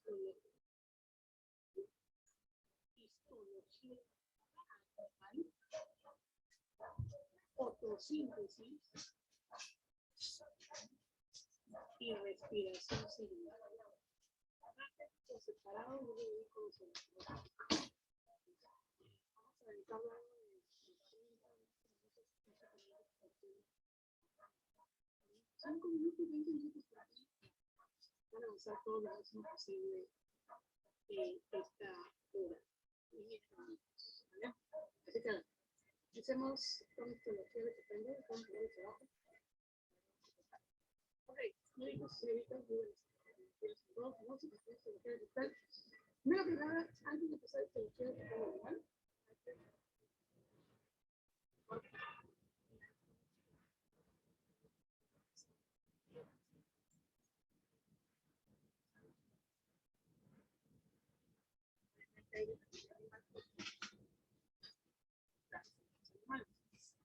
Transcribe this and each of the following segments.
histología, fotosíntesis y respiración celular. Separado yo le dedico los vamos a dedicarlo a 5 minutos, 20 minutos para avanzar todo lo máximo posible esta hora. ¿Vale? Así que hacemos con histología de depende, con el trabajo. Ok, médicos y señoritas, primero que nada, antes de empezar esta lección de normal,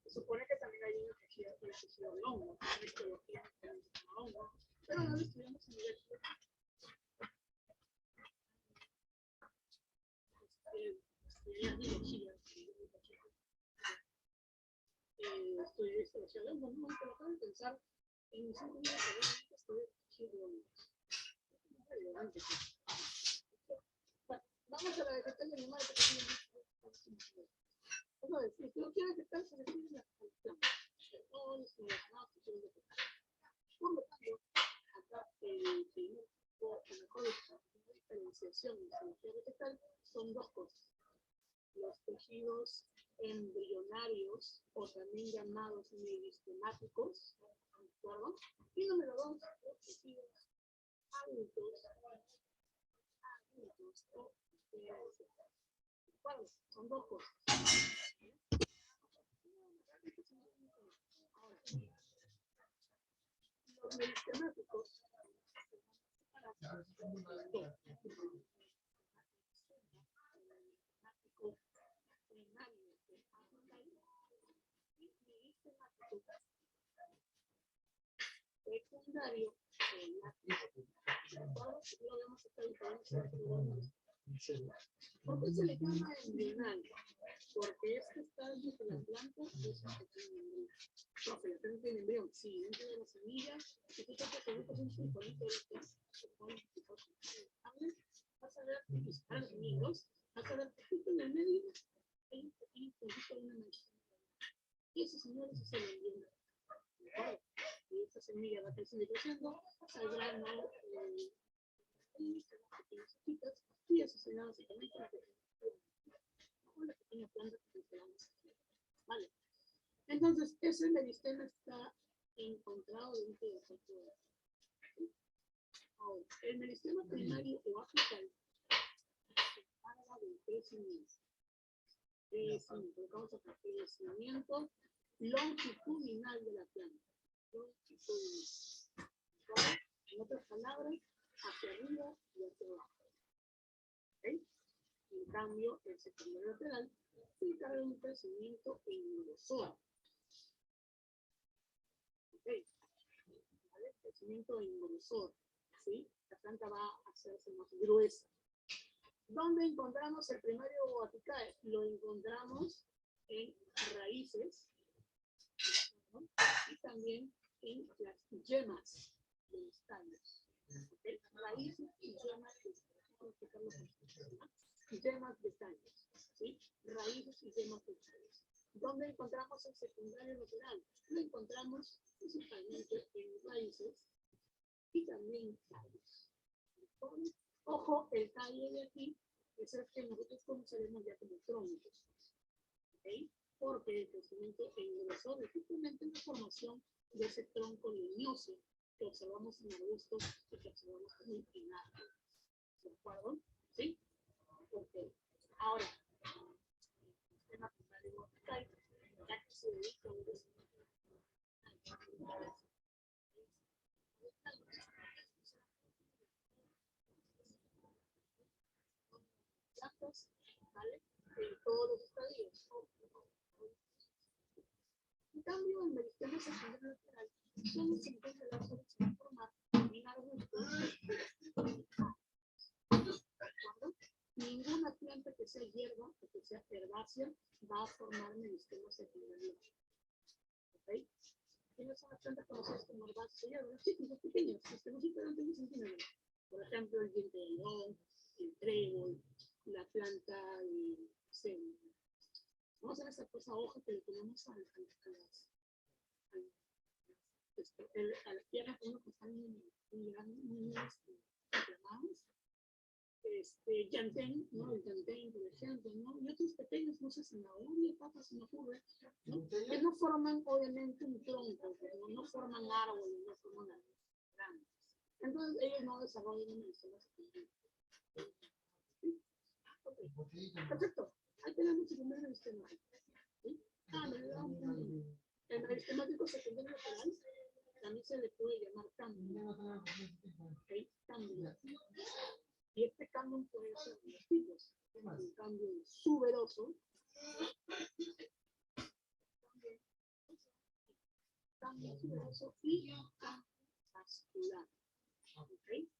se supone que también hay una tejido del hongo, una histología de hongo, pero no lo estudiamos en nivel estudiar biología, estudiar histología de hongo, no me acabo de pensar en 5 minutos de estudiar tejido de hongo. Bueno, vamos a la vegetal animal que es decir, si no quiere vegetal, se refiere a la función. Todos los relacionados con vegetal. Por lo tanto, acá la mejor diferenciación de histología vegetal son dos cosas. Los tejidos embrionarios, o también llamados meristemáticos, ¿de acuerdo? Y número 2, los tejidos adultos o bueno, son dos cosas. Los meristemáticos secundario, lo vemos esta diferencia. ¿Por qué se le llama embrionario? Porque es que está dentro de la planta, es un pequeño embrión. Profe, la planta tiene embrión, sí, dentro de la semilla, si tú tocas un sulfonito de vas a ver que están unidos, vas a ver que justo en el medio hay un pequeño puntito de una mancha. Y ese señor es el embrión. Y esta semilla va creciendo y creciendo, saldrán pequeñas hojitas, y eso se llama básicamente la pequeña planta que se llama. Vale. Entonces, ese meristema está encontrado dentro del cuerpo de la planta. Ahora, el meristema primario o apical se encarga del crecimiento. Vamos a partir del crecimiento longitudinal de la planta. Longitudinal. En otras palabras, hacia arriba y hacia abajo. ¿Okay? En cambio, el secundario lateral se encarga de un crecimiento engrosor. ¿Okay? ¿Vale? Crecimiento engrosor. ¿Sí? La planta va a hacerse más gruesa. ¿Dónde encontramos el primario apical? Lo encontramos en raíces, ¿no? Y también en las yemas de los tallos. ¿Okay? Raíces y yemas de yemas de tallos. ¿Sí? Raíces y yemas de tallos. ¿Dónde encontramos el secundario lateral? Lo encontramos principalmente en raíces y también en tallos. Ojo, el tallo de aquí es el que nosotros conoceremos ya como troncos. ¿Okay? Porque el crecimiento engrosor es simplemente la formación de ese tronco leñoso que observamos en arbustos y que observamos también en árboles. ¿De acuerdo? ¿Sí? Ok. Ahora, el sistema primario apical, ya que se dedica a un ¿vale? En todos los estadios. En cambio, el meristema secundario lateral solo se encuentra la solución formar en arbustos. sea hierba o que sea herbácea, va a formar meristemas secundarios. ¿Ok? ¿Quiénes son las plantas conocidas como herbáceas? Los chiquitos, pequeños, que no superan 20 centímetros. Por ejemplo, el diente de león, el trébol, la planta de cena. Vamos a ver esa hoja que le ponemos a las piernas, uno que están muy inflamados. Llantén, ¿no? El llantén, por ejemplo, ¿no? Y otros pequeños, no sé, zanahoria, papas, se me ocurre, ¿no? Que no forman, obviamente, un tronco, no forman árboles, no forman árboles grandes. Entonces, ellos no desarrollan una escena secundaria. ¿Sí? Okay. Perfecto. Ahí tenemos el primer meristema. ¿Sí? Me da un punto. El meristemático secundario lateral también se le puede llamar cambio. ¿Okay? Cambio. Y este cambio puede ser de dos tipos. Un cambio suberoso, cambio suberoso y vascular. ¿Okay?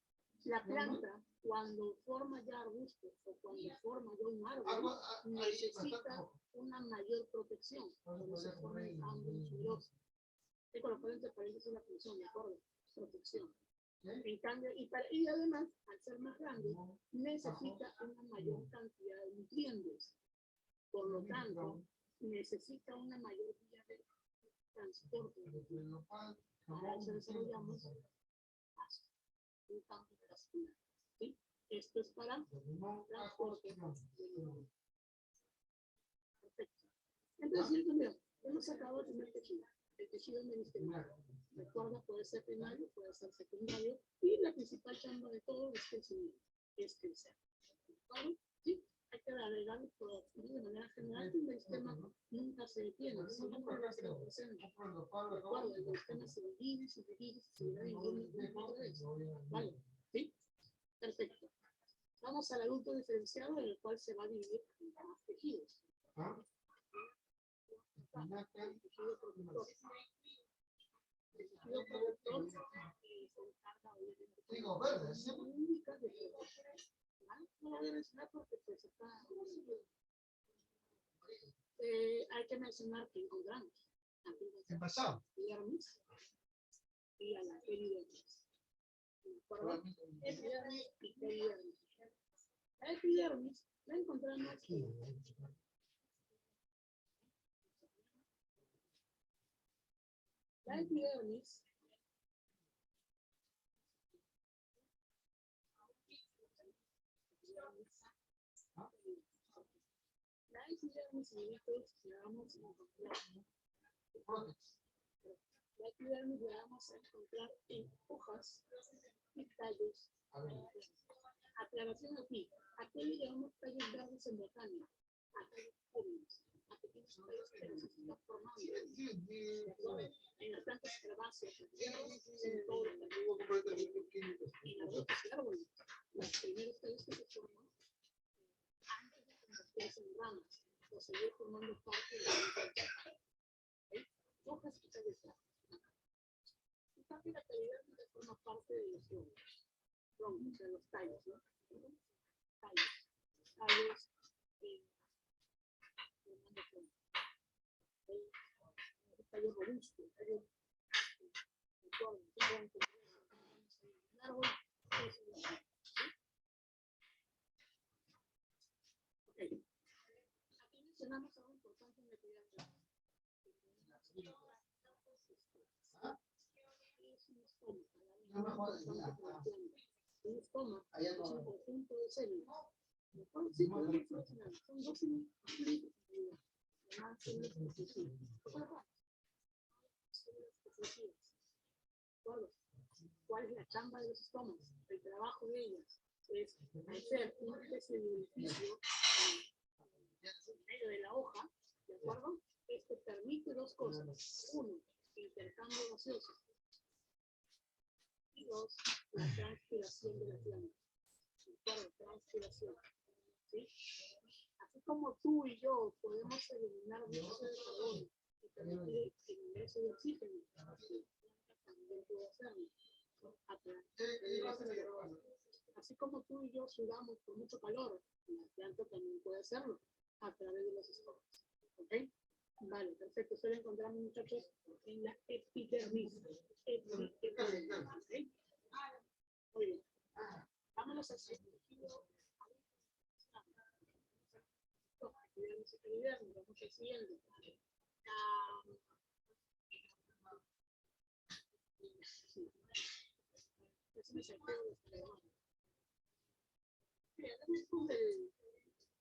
La planta, cuando forma ya arbustos o cuando forma ya un árbol, necesita una mayor protección cuando se forma un cambio suberoso. Y con lo cual entre paréntesis la función, ¿de acuerdo? Protección. En cambio, y además, al ser más grande, necesita una mayor cantidad de nutrientes. Por lo tanto, necesita una mayor vía de transporte. Para eso desarrollamos un cambio vascular. ¿Sí? Esto es para transporte. Perfecto. Entonces, mira, hemos sacado el primer tejido. El tejido meristemario. Recuerda, puede ser primario, puede ser secundario, y la principal chamba de todo es crecer. ¿Sí? Hay que agregar de manera general que el meristema nunca se detiene, siempre va a estar presente. Recuerda, el meristema se divide, se divide, se divide en una vez. ¿Vale? ¿Sí? Perfecto. Vamos al adulto diferenciado, en el cual se va a dividir en más tejidos. El tejido productor. El tejido productor se encarga obviamente de únicas de protección. No lo voy a mencionar porque pues está... hay que mencionar que encontramos en pasado epidermis y a la peridermis. Epidermis y peridermis. La epidermis la encontramos la epidermis la vamos a encontrar la epidermis la vamos a encontrar en hojas y tallos. Aclaración aquí, aquí le llamamos tallos verdes en botánica, a tallos jóvenes, a pequeños tallos que se están formando en las plantas herbáceas, en todo lo que en las rocas y árboles, los primeros tallos que se forman antes de convertirse en ramas o seguir formando parte de la hojas y tallos verdes. Y también la calidad no forma parte de los troncos, de los tallos, ¿no? Tallos, tallo robusto, tallo un árbol. Ok. Aquí mencionamos algo importante en la actividad. Un estoma es un conjunto de células. Sí, podemos funcionar. Son dos células. ¿Cuál es la chamba de los estomas? El trabajo de ellas es hacer una especie de orificio en medio de la hoja, ¿de acuerdo? Esto permite dos cosas. Uno, intercambio gaseoso. Y dos, la transpiración de la planta. ¿De acuerdo? Transpiración. ¿Sí? Así como tú y yo podemos eliminar dióxido de carbono y permitir el ingreso de oxígeno, también puede hacerlo a Así como tú y yo sudamos por mucho calor, la planta también puede hacerlo a través de las esporas. ¿Ok? Vale, perfecto. Esto lo encontramos, muchachos, en la epidermis. Epidermis. ¿Ok? Muy bien. Vámonos al tejido. Vamos al siguiente.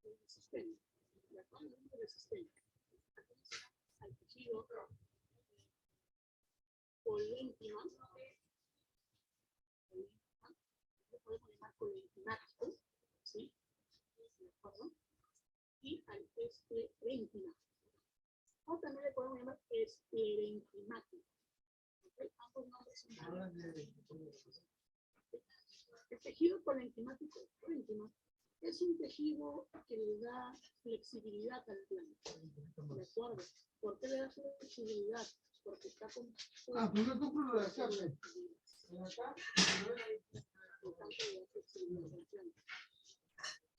El sistema. La cual del sistema. Al tejido colénquima. Lo podemos llamar colénquimático. ¿Sí? ¿De acuerdo? Y al esclerénquima. O también le podemos llamar esclerénquimático. ¿Okay? Ambos nombres son válidos. El tejido colénquimático es un tejido que le da flexibilidad al planta. ¿De acuerdo? ¿Por qué le da flexibilidad? Porque está con... pues yo compro la carne.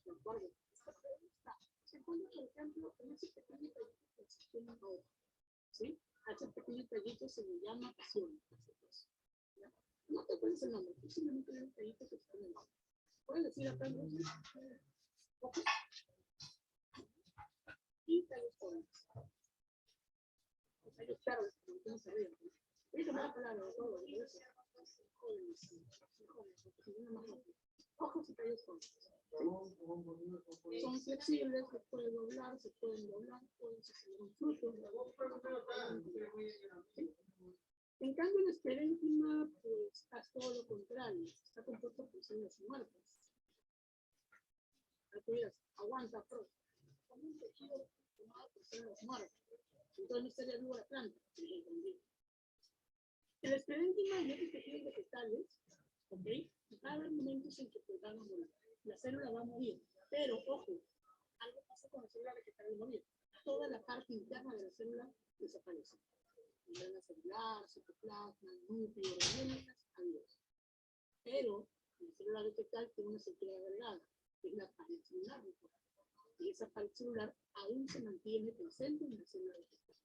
¿De acuerdo? Se encuentra, por ejemplo, en ese pequeño tallito que se llama hoja. ¿Sí? A ese pequeño tallito se le llama acción. No te acuerdas el nombre, simplemente un tallito que está en el nombre. ¿Puedes decir acá en los ojos? Y tallos jóvenes. Tallos claros, que no se ríen. Voy a tomar la palabra de todo, de eso. Jóvenes, porque si no más rápido. Ojos y tallos jóvenes. ¿Sí? Son flexibles, se pueden doblar, pueden salir un fruto. ¿Sí? En cambio, la esclerénquima, pues, es todo lo contrario. Está compuesto por células muertas. Aguanta, pro. Como un tejido formado por células muertas. Entonces no estaría vivo la planta. El esclerénquima y otros tejidos vegetales, ¿ok? Va a haber momentos en que pues, van a morir. La célula va a morir. Pero, ojo, algo pasa con la célula vegetal de morir. Toda la parte interna de la célula desaparece. Membrana celular, citoplasma, núcleo, organelas, adiós. Pero la célula vegetal tiene una estructura agregada, que es la pared celular. Y esa pared celular aún se mantiene presente en la célula vegetal.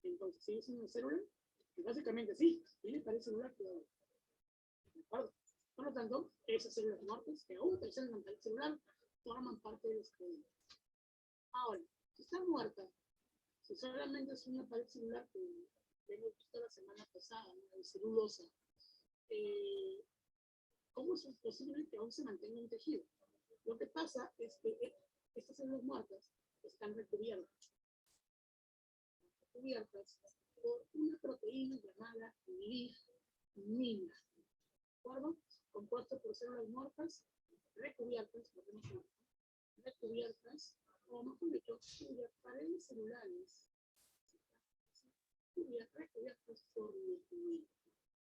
Entonces, si es una célula, básicamente sí, tiene pared celular todavía. ¿De acuerdo? Por lo tanto, esas células muertas que aún presentan la pared celular forman parte de los creencias. Ahora, si está muerta, si solamente es una pared celular que hemos visto la semana pasada, ¿no? De celulosa, ¿cómo es posible que aún se mantenga un tejido? Lo que pasa es que estas células muertas están recubiertas por una proteína llamada lignina, ¿de acuerdo? Compuesto por células muertas recubiertas, o mejor dicho, cuyas paredes celulares recubiertas por lignina,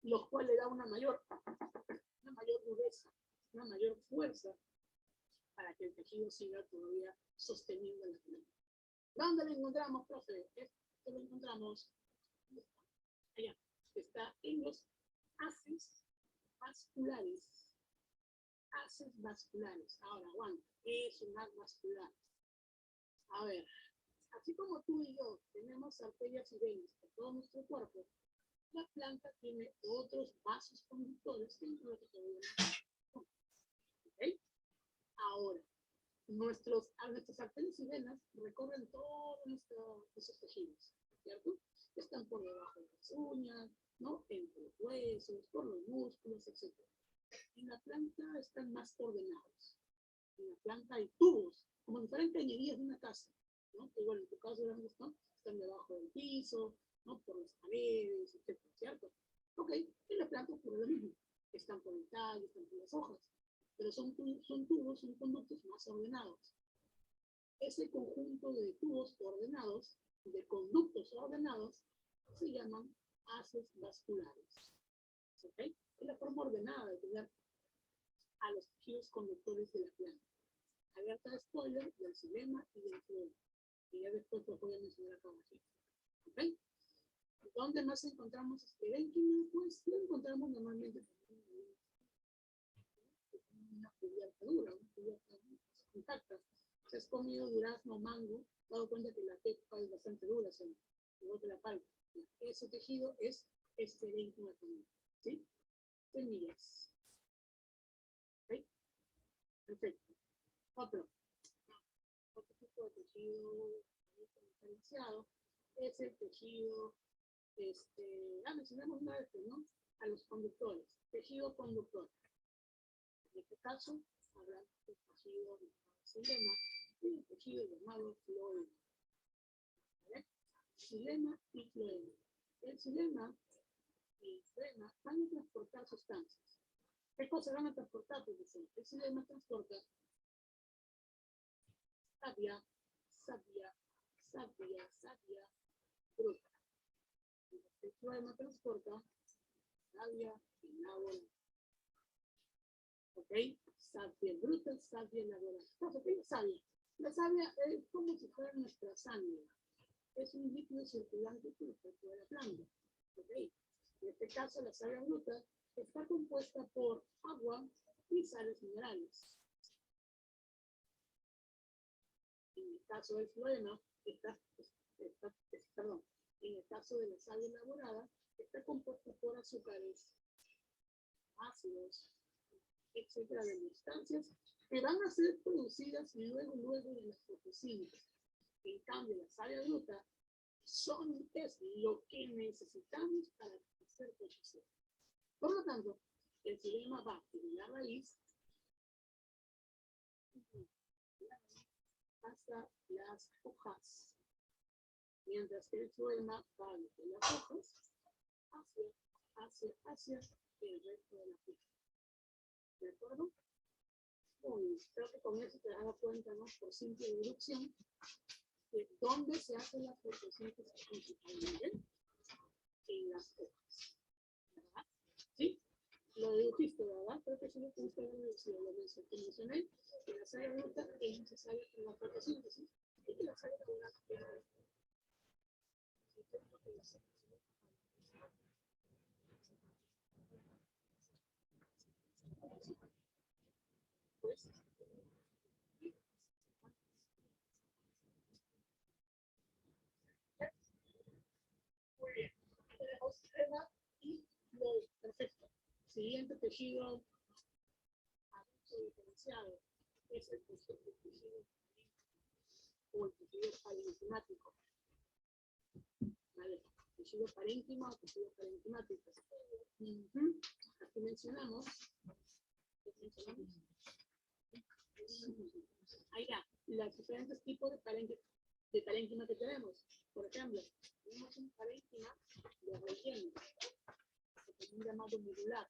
lo cual le da una mayor dureza, una mayor fuerza para que el tejido siga todavía sosteniendo la planta. ¿Dónde lo encontramos, profe? Esto lo encontramos allá. Está en los haces vasculares. Haces vasculares. Ahora, aguanta. ¿Qué es un haz vascular? A ver, así como tú y yo tenemos arterias y venas por todo nuestro cuerpo, la planta tiene otros vasos conductores que incluyen ¿ok? Ahora, nuestras arterias y venas recorren todos esos tejidos, ¿cierto? Están por debajo de las uñas, ¿no? Entre los huesos, por los músculos, etc. En la planta están más ordenados. En la planta hay tubos, como si fueran cañerías de una casa, ¿no? Que bueno, en tu caso, ¿no? Están debajo del piso, ¿no? Por las paredes, etc. ¿Cierto? Ok, en la planta ocurre lo mismo. Están por el tallo, están por las hojas, pero son tubos, son conductos más ordenados. Ese conjunto de tubos ordenados, de conductos ordenados, se llaman haces vasculares. ¿Ok? Es la forma ordenada de tener a los tejidos conductores de la planta. Alerta de spoiler del xilema y del floema. Y ya después los voy a mencionar acá abajo. ¿Ok? ¿Dónde más encontramos esclerénquima? Pues lo encontramos normalmente cubierta dura, una cubierta intacta. Si has comido durazno, mango, te has dado cuenta que la pepa es bastante dura, igual que la palma. Ese tejido es parénquima también, ¿sí? Semillas. ¿Ok? Perfecto. Otro tipo de tejido diferenciado es el tejido, mencionamos una vez, ¿no? A los conductores, tejido conductor. En este caso, hablamos del tejido llamado xilema y el tejido llamado floema. ¿Vale? Xilema y floema. El xilema y el floema van a transportar sustancias. ¿Qué cosas van a transportar? Pues el xilema transporta savia bruta. El floema transporta savia elaborada. ¿Ok? Savia bruta, savia elaborada. ¿Qué es la savia? La savia es como si fuera nuestra sangre. Es un líquido circulante por el cuerpo de la planta. ¿Ok? En este caso, la savia bruta está compuesta por agua y sales minerales. En el caso del floema, en el caso de la savia elaborada, está compuesta por azúcares, ácidos, etcétera, de sustancias que van a ser producidas luego de la fotosíntesis. En cambio, la savia bruta es lo que necesitamos para hacer fotosíntesis. Por lo tanto, el xilema va de la raíz hasta las hojas, mientras que el floema va de las hojas hacia el resto de la planta. ¿De acuerdo? Bueno, creo que con eso te das cuenta, ¿no? Por simple deducción, de dónde se hace la fotosíntesis principalmente, en las hojas. ¿Verdad? ¿Sí? Lo dedujiste, ¿verdad? Creo que sí lo pudiste haber deducido. Lo mencioné, que la savia bruta es necesaria para la fotosíntesis y que la savia elaborada pues muy bien. Tenemos crema y lo perfecto. Siguiente tejido adulto diferenciado es el tejido o el tejido parenquimático. ¿Vale? Tejido parénquima o tejido parenquimático. Aquí mencionamos. Ahí ya, los diferentes tipos de parénquima que tenemos. Por ejemplo, tenemos un parénquima de relleno, un llamado medular.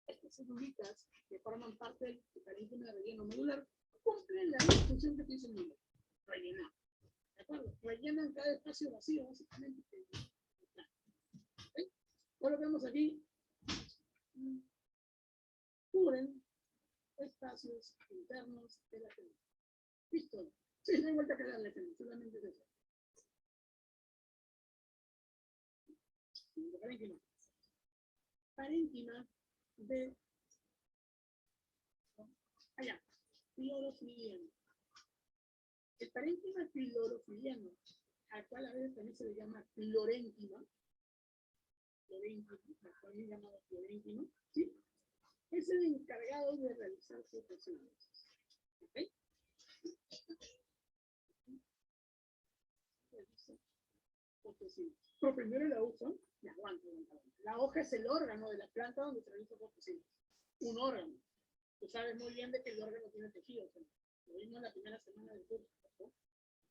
Estas celulitas que forman parte del parénquima de relleno medular cumplen la misma función que dice el nombre, rellenar. ¿De acuerdo? Rellenan cada espacio vacío, básicamente. ¿Okay? Por lo que vemos aquí, cubren espacios internos de la célula. Listo. Sí, no hay vuelta a quedarle, solamente es eso. Parénquima. Parénquima de allá, clorofiliano. El parénquima clorofiliano, al cual a veces también se le llama clorénquima, también llamado clorénquima, ¿sí? Es el encargado de realizar fotosíntesis. ¿Ok? Fotosíntesis. Pero primero la hoja, la hoja es el órgano de la planta donde se realiza fotosíntesis. Un órgano. Tú sabes muy bien de que el órgano tiene tejido. Lo vimos en la primera semana del curso. ¿No?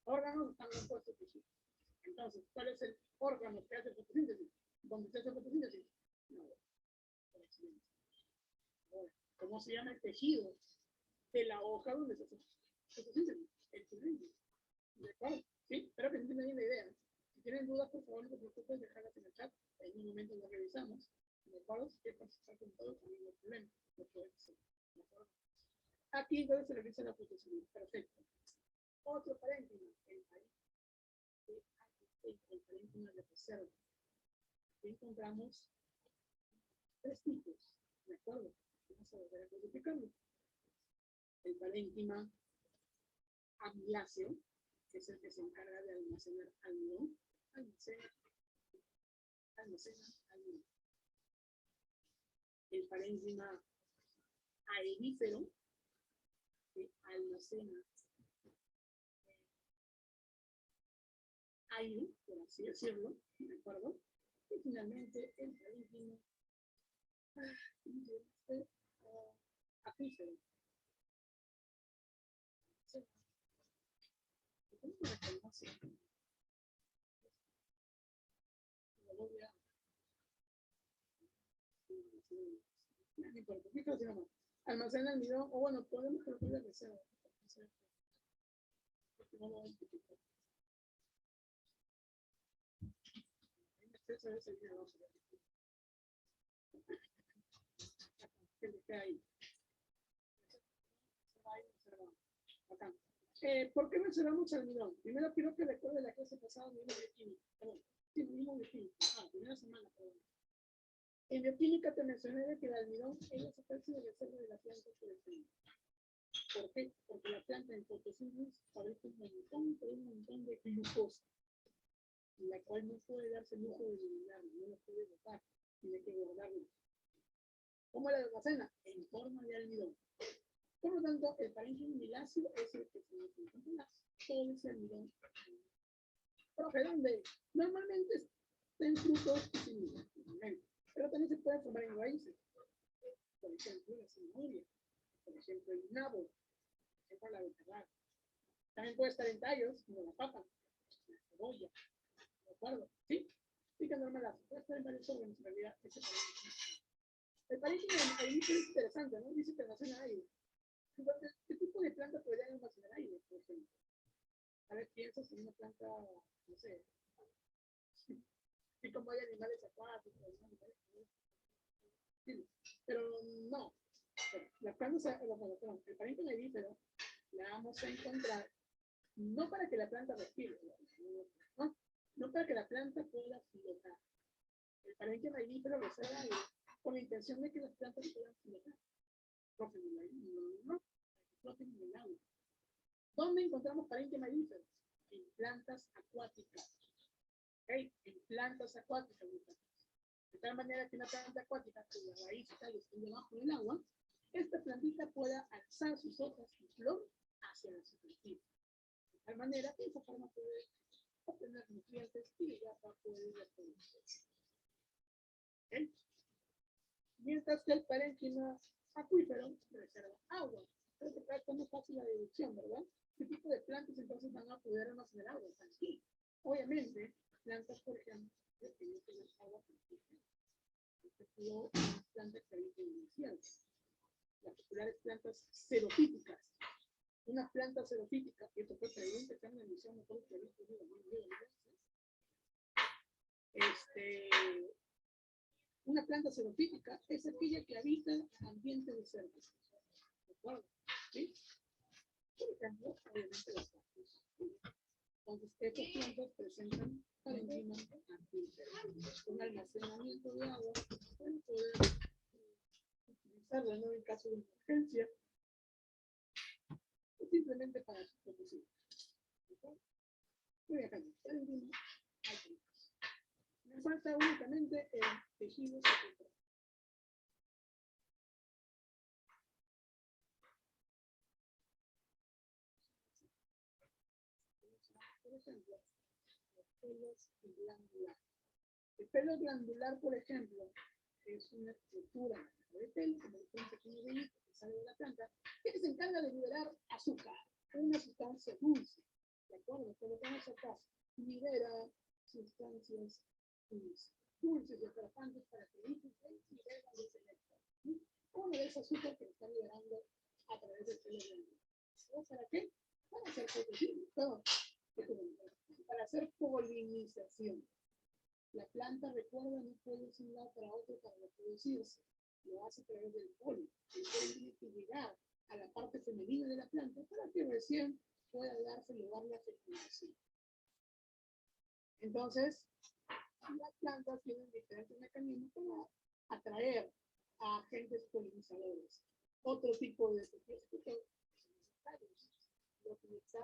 Órganos están compuestos de tejido. Entonces, ¿cuál es el órgano que hace fotosíntesis? ¿Dónde se hace fotosíntesis? No. ¿Cómo se llama el tejido de la hoja donde se hace fotosíntesis? El cilindro. ¿De acuerdo? ¿Sí? Espero que entiendan bien la idea. Si tienen dudas, por favor, no se preocupen, dejarlas en el chat. En un momento lo revisamos. ¿De acuerdo? Si quieren participar con todo, también no hay problema. Lo pueden hacer. ¿De acuerdo? Aquí es donde se realiza la fotosíntesis. Perfecto. Otro parénquima. El parénquima de reserva. Aquí encontramos tres tipos. ¿De acuerdo? Vamos a volver a codificarlo. parénquima amiláceo, que es el que se encarga de almacenar almidón, almacena almidón. El parénquima aerífero, que almacena aire, por así decirlo, ¿de acuerdo? Y finalmente el parénquima acuífero. ¿Cómo se reconoce? No importa, ¿qué se llama? Almacena almidón, o bueno, podemos colocar la reserva. Porque no lo vamos a explicar. Esa es el día abajo. Que ahí. Acá. ¿Por qué mencionamos almidón? Primero quiero que recuerde la clase pasada de bioquímica. Perdón, sí, bioquímica. Primera semana, perdón. En bioquímica te mencioné que el almidón es la sustancia de reserva de la planta por el clima. ¿Por qué? Porque la planta en fotosíntesis fabrica un montón de glucosa, la cual no puede darse el lujo de eliminar, no la puede botar, tiene que guardarla. ¿Cómo la almacena? En forma de almidón. Por lo tanto, el parénquima amiláceo es el que se encuentra todo ese almidón. ¿Profe, dónde? Normalmente está en frutos y semillas, pero también se puede formar en raíces. Por ejemplo, la zanahoria, por ejemplo, el nabo, por ejemplo, la beterraga. También puede estar en tallos, como la papa, la cebolla, ¿de acuerdo? ¿Sí? Sí, que normalazo. Puede estar en varios órganos, en realidad, ese parénquima. El parénquima ahí es interesante, ¿no? Dice que almacena aire. Entonces, ¿qué tipo de planta podría almacenar aire, por ejemplo? A ver, piensas en una planta, no sé, y como hay animales acuáticos, ¿no? Sí, pero no. La planta, el parénquima aerífero la vamos a encontrar no para que la planta respire, no para que la planta pueda flotar. El parénquima aerífero reserva aire con la intención de que las plantas puedan flotar. No, floten en el agua. ¿Dónde encontramos parénquima aerífero? En plantas acuáticas. ¿Okay? En plantas acuáticas. De tal manera que una planta acuática, cuya raíz está debajo del agua, esta plantita pueda alzar sus hojas y flor hacia la superficie. De tal manera que esa forma puede obtener nutrientes y ya va a poder reproducirse. ¿Okay? Mientras que el parénquima acuífero reserva agua. Creo que acá está muy fácil la deducción, ¿verdad? ¿Qué tipo de plantas entonces van a poder almacenar agua? Aquí. Obviamente, plantas, por ejemplo, que tienen que tener agua caliente. Por ejemplo, plantas calientes iniciales. Las populares plantas xerofíticas. Una planta xerofítica, y esto fue pregunta, está en la emisión mejor que visto, una planta xerofítica es aquella que habita ambientes desérticos. ¿De acuerdo? ¿Sí? Por ejemplo, obviamente las plantas. Entonces, estas plantas presentan parénquima acuífero, un almacenamiento de agua para poder utilizarla, ¿no? En caso de emergencia, o simplemente para su producción. Voy a cambiar parénquima acuífero. Me falta únicamente el tejido secundario. Por ejemplo, los pelos glandulares. El pelo glandular, por ejemplo, es una estructura de pelo, como un pequeño velito que sale de la planta, que se encarga de liberar azúcar, una sustancia dulce. ¿De acuerdo? Por lo tanto, acá libera sustancias dulces y atrapantes para que liberen los electrones. Uno de esos azúcar que está liberando a través del pelo glandular. ¿Para qué? Para hacer fotosíntesis. Para hacer polinización. La planta, recuerda, no puede ir de un lado para otro para reproducirse. Lo hace a través del polen. El polen tiene que llegar a la parte femenina de la planta para que recién pueda darse lugar la fecundación. Entonces, las plantas tienen diferentes mecanismos para atraer a agentes polinizadores. Otro tipo de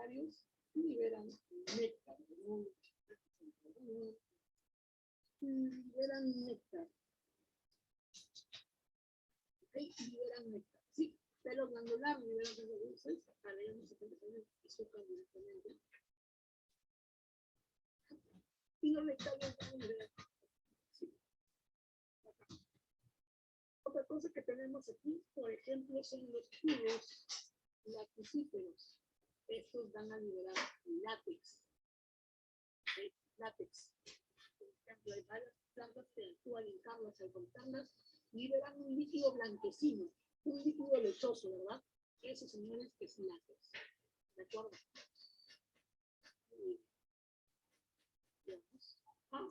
ovarios liberan néctar. Liberan néctar. ¿Ok? Liberan néctar. Sí, pelo glandular liberan los dulces. Para ellos no se puede poner azúcar directamente. Y los nectarios van a liberar. Sí. Otra cosa que tenemos aquí, por ejemplo, son los jugos lacticíferos. Estos van a liberar látex. ¿Sí? Látex. Por ejemplo, hay varias plantas que actúan en carlas al cortarlas, liberan un líquido blanquecino, un líquido lechoso, ¿verdad? Eso, señores, es látex. ¿De acuerdo?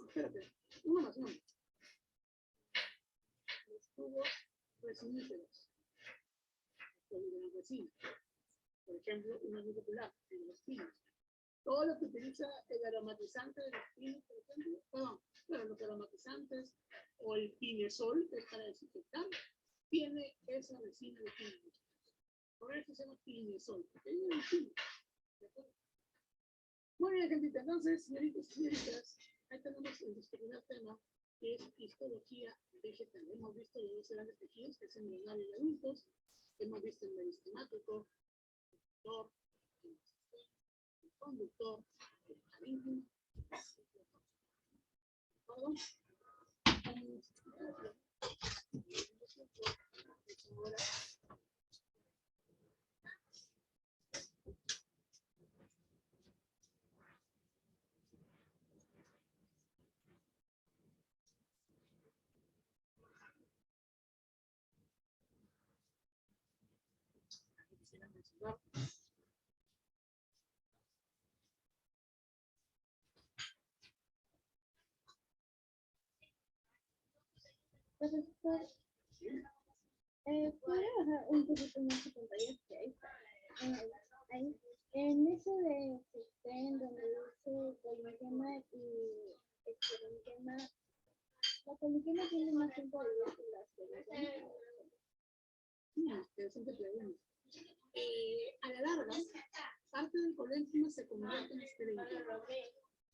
Espérate. Uno más. Los jugos resiníferos. Liberan resina. Por ejemplo, una muy popular, en los pinos. Todo lo que utiliza el aromatizante de los pinos, por ejemplo, bueno, los aromatizantes o el pinesol, que es para desinfectar, tiene esa resina de pino. Por eso se llama pinesol, porque es el pino. Muy bien, gente, entonces, señoritas y señoritas, ahí tenemos el primer tema, que es histología vegetal. Hemos visto los dos grandes tejidos, que es embrionario y adultos. Hemos visto el meristemático, el conductor, el parénquima, todo. Ahora, quisiera mencionar Profesor, ¿puede bajar un poquito más su pantalla? Que ahí está. Ahí. En eso de sistema donde dice colinquema y experenquema, la colinquema tiene más tiempo de vida que la experenquema. Interesante pregunta. A la larga, parte del colénquima se convierte en experenquema,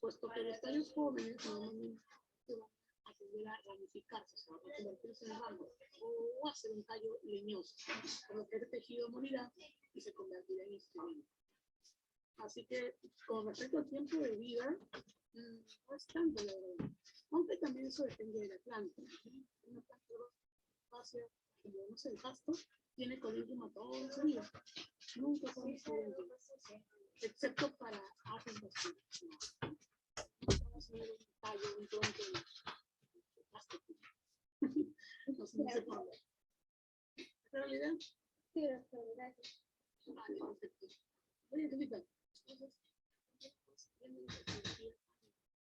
puesto que los tallos jóvenes normalmente van a tender a ramificarse, o sea, a convertirse en ramas, o hacer un tallo leñoso, por lo que el tejido morirá y se convertirá en experenquema. Así que, con respecto al tiempo de vida, no es tanto, la verdad. Aunque también eso depende de la planta. Una planta herbácea, como no sé, el pasto, tiene colénquima todo su vida. Nunca son experenquemas, excepto para árboles vacíos. No vamos a ver un tallo, un tronco de pasto. No se puede. ¿Está la idea? Sí, doctor, gracias. Vale, perfecto. Oye, Felipe, entonces,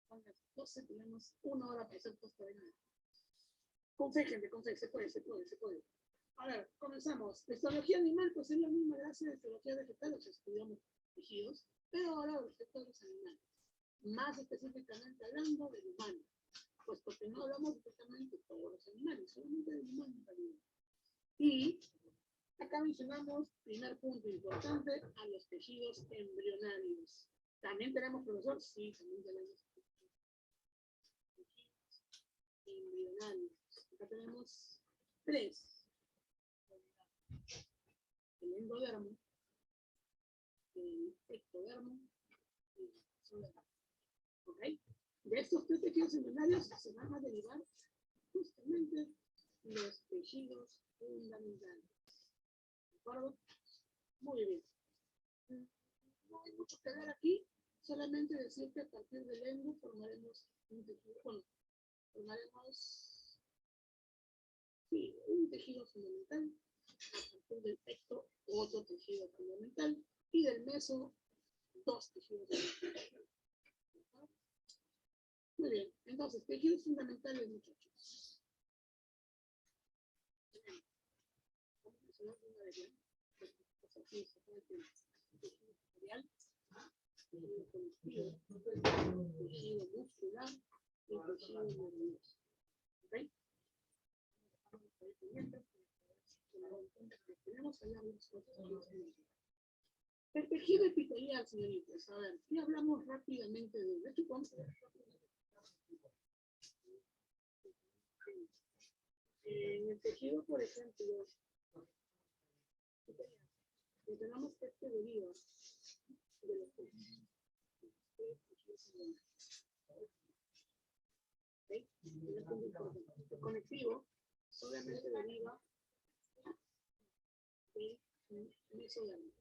son las 12, tenemos 1 hora para hacer post de nada. Con fe, gente, con fe, se puede. A ver, comenzamos. La histología animal, pues es la misma gracia de histología vegetal, o sea, estudiamos tejidos, pero ahora respecto a los animales. Más específicamente hablando del humano, pues porque no hablamos directamente de todos los animales, solamente del humano en realidad. Y acá mencionamos, primer punto importante, a los tejidos embrionarios. ¿También tenemos, profesor? Sí, también tenemos tejidos embrionarios. Acá tenemos 3. El endodermo, el ectodermo y el mesodermo. ¿Ok? De estos 3 tejidos embrionarios se van a derivar justamente los tejidos fundamentales. ¿De acuerdo? Muy bien. No hay mucho que ver aquí, solamente decir que a partir del endo formaremos un tejido, bueno, formaremos un tejido fundamental, a partir del ecto otro tejido fundamental y del meso 2 tejidos fundamentales. Muy bien, entonces tejidos fundamentales, muchachos. Vamos a mencionar una vez ya. Aquí se puede tener tejido sectorial, tejido conectivo, tejido muscular y tejido nervioso. ¿Ok? Tenemos allá unas cosas que El tejido epitelial, señoritas. A ver, ya hablamos rápidamente de hecho, vamos a ver rápidamente. En el tejido, por ejemplo, tenemos que este deriva de los tejidos. ¿Okay? El conectivo solamente deriva del mesodermo.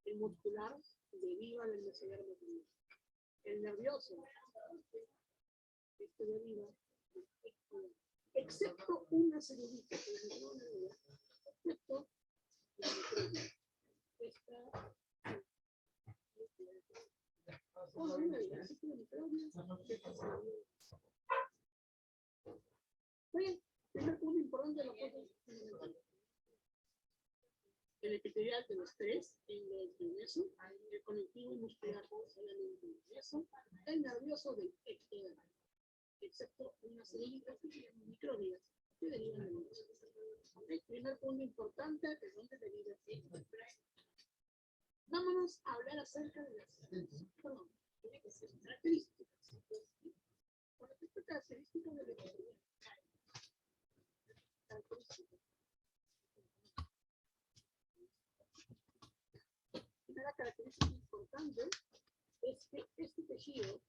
El muscular deriva del mesodermo también. El nervioso, este deriva del ectodermo. Excepto una celulita, excepto la microbia. Esta Bien, primer punto importante de la foto. El epitelial de los tres, el hueso, el conectivo y muscular solamente el hueso, el nervioso del ectodermo, excepto unas células que se llaman microbias que derivan del hueso. El primer punto importante de dónde deriva el Vámonos a hablar acerca de las características. Con respecto a características del epitelial. Una característica importante es que este tejido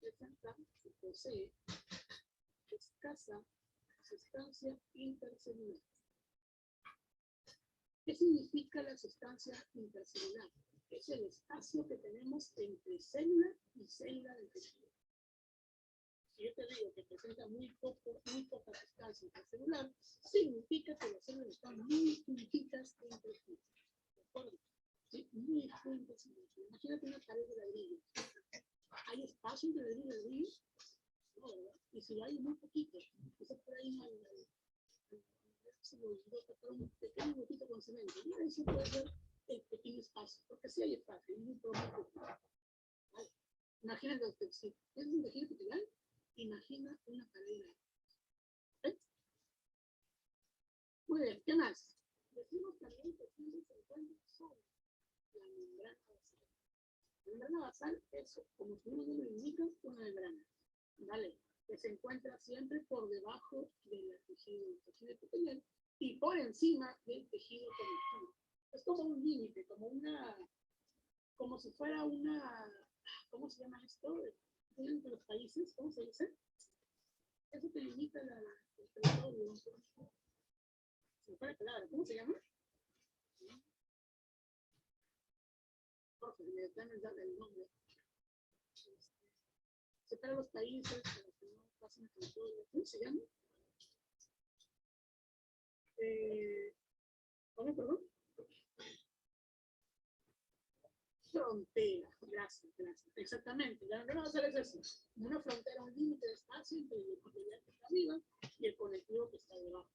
presenta o posee escasa sustancia intercelular. ¿Qué significa la sustancia intercelular? Es el espacio que tenemos entre célula y célula del tejido. Si yo te digo que presenta muy poca sustancia intercelular, significa que las células están muy juntitas entre sí. ¿De acuerdo? ¿Sí? Muy juntas. Imagínate una pared de ladrillo. ¿Hay espacio entre ladrillo y ladrillo? No, ¿verdad? Y si hay muy poquito, eso por ahí se lo tocar un pequeño huequito con cemento. Y eso puede ser el pequeño espacio, porque sí hay espacio, es muy poquito. ¿Vale? Imagínate usted, si es un tejido epitelial, imagina una pared. ¿Eh? Muy bien, ¿qué más? Decimos también que siempre se encuentra sobre la membrana basal. La membrana basal es, como su nombre lo indica, una membrana, ¿vale? Que se encuentra siempre por debajo del tejido epitelial y por encima del tejido conectivo. Es como un límite, como si fuera una, ¿cómo se llama esto? Entre los países, ¿cómo se dice? Eso te limita el territorio. Se me fue la palabra, ¿cómo se llama? Jorge, me dan el nombre. Separa los países para que no pasen el territorio. ¿Cómo se llama? ¿Cómo, perdón? Frontera. Gracias. Exactamente. La membrana basal es eso. Una frontera, un límite de espacio entre el epitelial que está arriba y el conectivo que está debajo.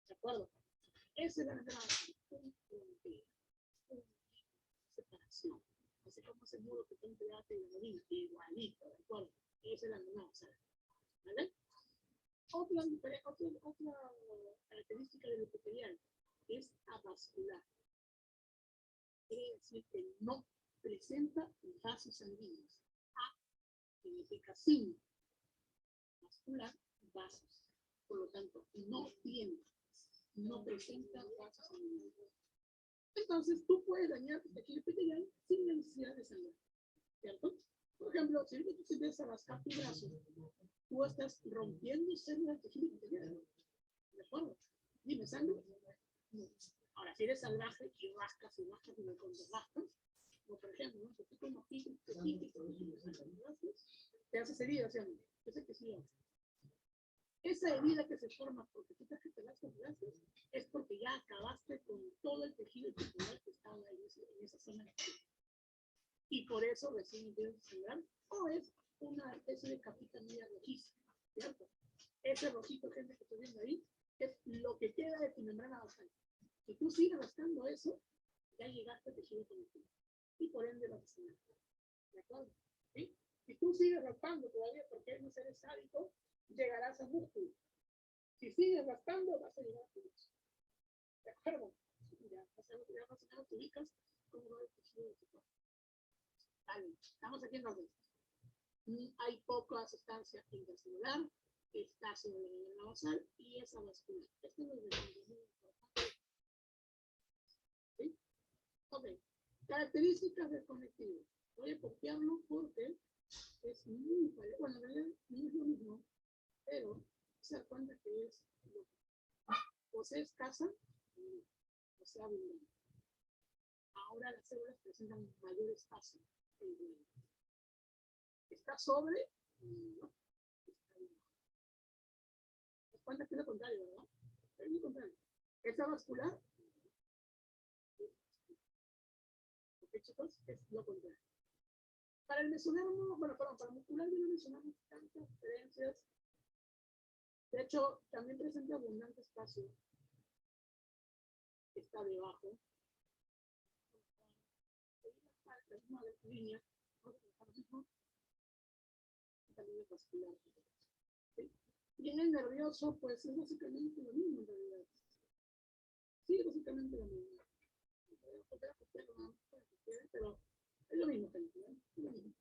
¿De acuerdo? Esa es la membrana basal. Una frontera. Una separación. Así como ese muro que está entre la y la medina. Igualito. ¿De acuerdo? Esa es la membrana basal. ¿Vale? Otra característica del epitelial es avascular. Quiere decir que no presenta vasos sanguíneos. A significa sin, vascular, vasos. Por lo tanto, no presenta vasos sanguíneos. Entonces, tú puedes dañar tu tejido epitelial sin necesidad de sangrar. ¿Cierto? Por ejemplo, si tú te empiezas a rascar tu brazo, tú estás rompiendo células del tejido epitelial. ¿De acuerdo? Dime, ¿sangre? No. Ahora, si eres salvaje y rascas y cuando rascas, como por ejemplo, ¿no? Si tú tomas te haces herida, ¿sí? Yo sé que sí. Esa herida que se forma porque tú te rascas brazos es porque ya acabaste con todo el tejido epitelial que estaba en esa zona. Y por eso recién empiezas a sangrar, o es una especie de capita media rojiza, ¿cierto? Ese rojito, gente, que estoy viendo ahí, es lo que queda de tu membrana basal. Si tú sigues rascando eso, ya llegaste al tejido conectivo. Y por ende vas a sangrar. ¿De acuerdo? ¿Sí? Si tú sigues raspando todavía porque no eres sádico, llegarás a músculo. Si sigues gastando, vas a llegar a tejidos. ¿De acuerdo? Ya más o menos te ubicas cómo va el tejido de tu cuerpo. Vale, estamos aquí en orden. Hay poca sustancia intercelular, está sobre la membrana basal y es avascular. Esto es lo muy importante. ¿Sí? Ok. Características del conectivo. Voy a copiarlo porque es muy parecido. Bueno, en realidad no es lo mismo, pero se da cuenta que es lo mismo. Posee escasa, o sea, abundante. Ahora las células presentan mayor espacio. ¿Está sobre? No. Está bien. ¿Te das cuenta que es lo contrario, verdad? Es lo contrario. ¿Es vascular? Ok, chicos, es lo contrario. Para el mesodermo, bueno, perdón, para el muscular ya no mencionamos tantas diferencias. De hecho, también presenta abundante espacio. Está debajo. La misma línea, también es vascular. ¿Sí? Y en el nervioso, pues es básicamente lo mismo en realidad. Sí, es básicamente lo mismo. Pero es lo mismo, gente, ¿no? Es lo mismo.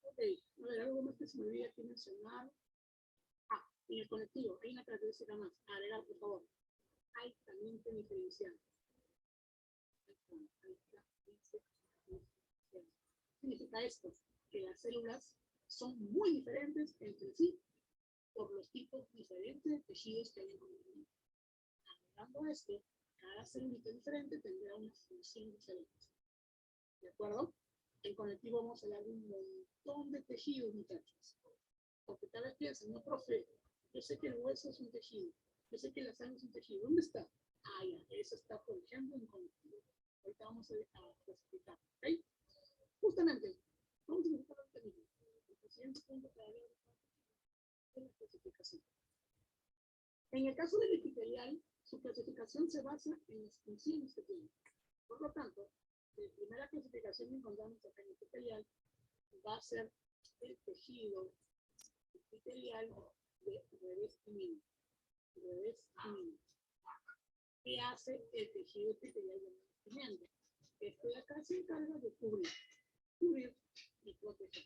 Ok, a ver, algo más que se me olvida aquí mencionar. Ah, en el conectivo, hay una característica más. Agregar, por favor. Altamente diferencial. Significa esto, que las células son muy diferentes entre sí por los tipos diferentes de tejidos que hay en común. Agregando a esto, cada célula diferente tendrá una función diferente. ¿De acuerdo? En conectivo vamos a hablar de un montón de tejidos, muchachos. Porque tal vez piensen, no, profe, yo sé que el hueso es un tejido, yo sé que la sangre es un tejido. ¿Dónde está? Ah, ya, eso está, por ejemplo, en conectivo. Ahorita vamos a explicar, ¿ok? Justamente, vamos a explicar el término. El siguiente punto para ver es la clasificación. En el caso del epitelial, su clasificación se basa en las funciones que tiene. Por lo tanto, la primera clasificación que encontramos acá en el epitelial va a ser el tejido epitelial de revestimiento. ¿Qué hace el tejido epitelial de revestimiento? Esto de acá se encarga de cubrir y proteger.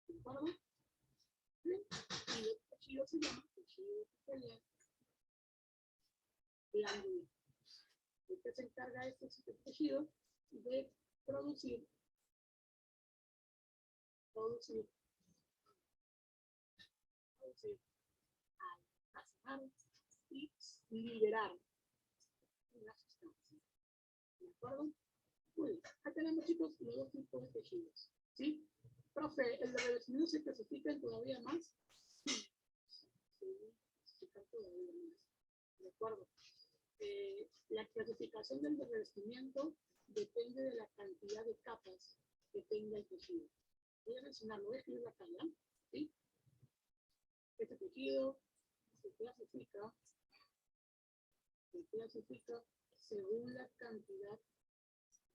¿De acuerdo? Bien. Y el tejido se llama tejido epitelial glandular. ¿Qué se encarga este tejido? De producir almacenar y liberar una sustancia. ¿De acuerdo? Muy bien. Acá tenemos, chicos, los dos tipos de tejidos. ¿Sí? Profe, ¿el de revestimiento se clasifica todavía más? Sí, se clasifica todavía más. ¿De acuerdo? La clasificación del revestimiento depende de la cantidad de capas que tenga el tejido. Voy a mencionarlo, voy a escribir acá, ¿ya? ¿Sí? Este tejido se clasifica según la cantidad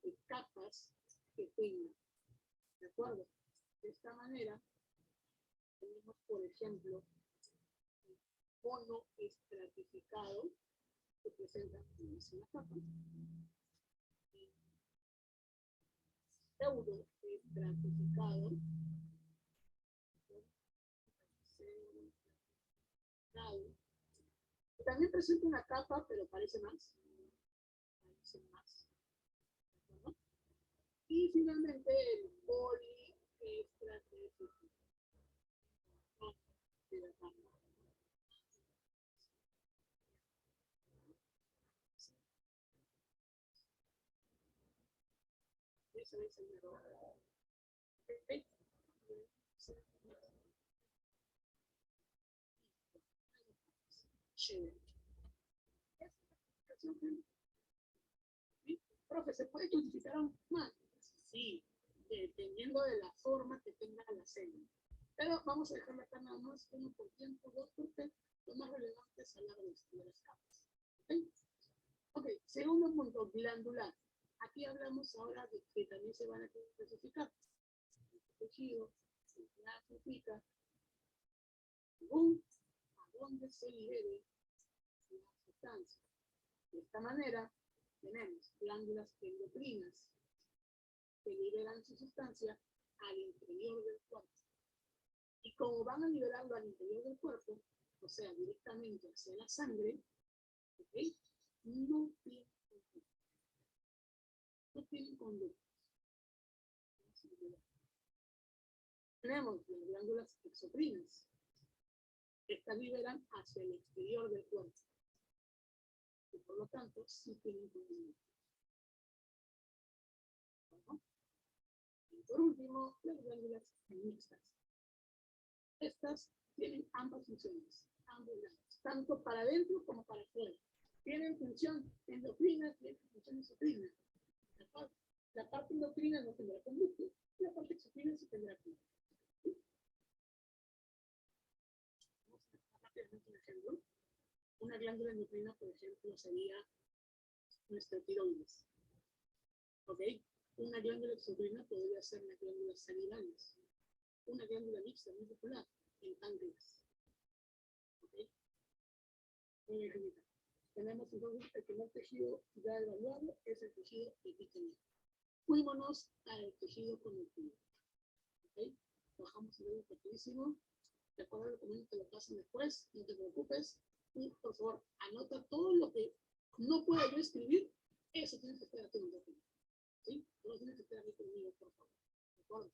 de capas que tenga. ¿De acuerdo? De esta manera, tenemos, por ejemplo, el monoestratificado, que presenta una capa, pseudoestratificado, también presenta una capa, pero parece más. ¿No? Y finalmente el poliestratificado. Eso es el error. Okay. Profe, ¿se puede clasificar aún más? Sí, dependiendo de la forma que tenga la célula. Pero vamos a dejarla acá nada más, uno por tiempo, dos, porque lo más relevante es hablar de las capas. ¿Okay? Ok, segundo punto, glandular. Aquí hablamos ahora de que también se van a clasificar. El tejido se clasifica según a dónde se libere la sustancia. De esta manera, tenemos glándulas endocrinas que liberan su sustancia al interior del cuerpo. Y como van a liberarlo al interior del cuerpo, o sea, directamente hacia la sangre, ¿okay? No tienen conductas. Tenemos las glándulas exocrinas. Estas liberan hacia el exterior del cuerpo. Y por lo tanto, sí tienen conductas. ¿No? Y por último, las glándulas mixtas. Estas tienen ambas funciones, ambos lados, tanto para adentro como para afuera. Tienen función endocrina, tienen función exocrina. La parte endocrina no tendrá conducto, y la parte exocrina sí tendrá conducto. ¿Sí? Vamos a rápidamente un ejemplo. Una glándula endocrina, por ejemplo, sería nuestra tiroides. ¿Ok? Una glándula exocrina podría ser las glándulas salivales. Una glándula mixta muy popular, el páncreas. ¿Ok? Muy bien, tenemos entonces el primer tejido ya evaluado, es el tejido epitelial. Fuímonos al tejido conectivo. ¿Ok? Bajamos el dedo rapidísimo. De acuerdo al documento te lo pasan después, no te preocupes. Y por favor, anota todo lo que no pueda yo escribir, eso tienes que estar atento. ¿Sí? No tienes que estar aquí conmigo, por favor. ¿De acuerdo?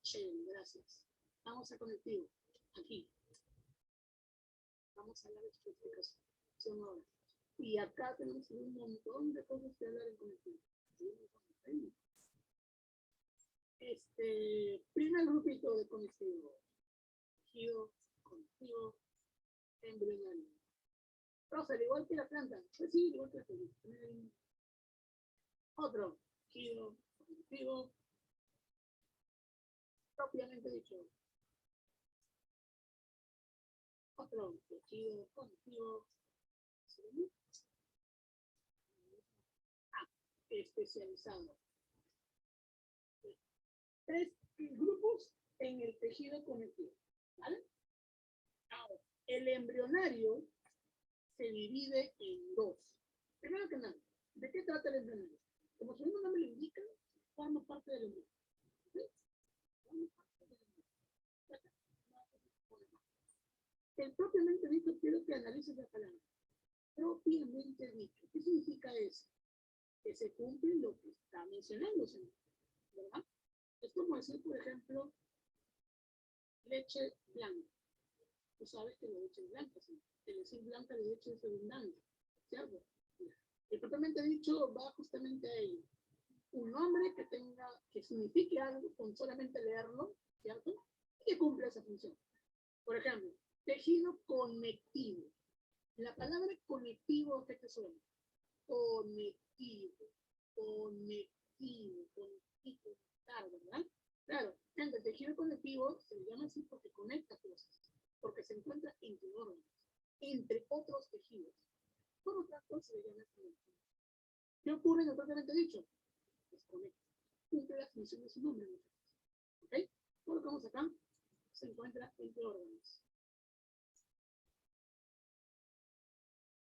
Chévere, gracias. Vamos a conectivo. Aquí. Vamos a hablar de explicación ahora. Y acá tenemos un montón de cosas que hablar en conectivo. Primer grupito de conectivo. Tejido conectivo embrionario. Profe, igual que la planta. Pues sí, igual que la planta. Otro tejido conectivo propiamente dicho. Otro tejido conectivo especializado. 3 grupos en el tejido conectivo. ¿Vale? Ahora, el embrionario se divide en 2. Primero que nada, ¿de qué trata el embrionario? Como su mismo nombre lo indica, forma parte del embrión. ¿Sí? Forma parte del embrión. El propiamente dicho, quiero que analices la palabra. Propiamente dicho. ¿Qué significa eso? Que se cumple lo que está mencionándose, ¿verdad? Es como decir, por ejemplo, leche blanca. Tú sabes que la leche es blanca, ¿sí? El decir blanca de leche es redundante, ¿cierto? El propiamente dicho va justamente a ello. Un nombre que signifique algo con solamente leerlo, ¿cierto? Y que cumple esa función. Por ejemplo, tejido conectivo. La palabra conectivo, ¿qué te suena? Conectivo, ¿verdad? Claro, el tejido conectivo se le llama así porque conecta cosas, porque se encuentra entre órganos, entre otros tejidos. Por lo tanto, se le llama conectivo. ¿Qué ocurre en el propiamente dicho? Pues conecta. Cumple la función de su nombre. ¿Ok? Colocamos acá, se encuentra entre órganos.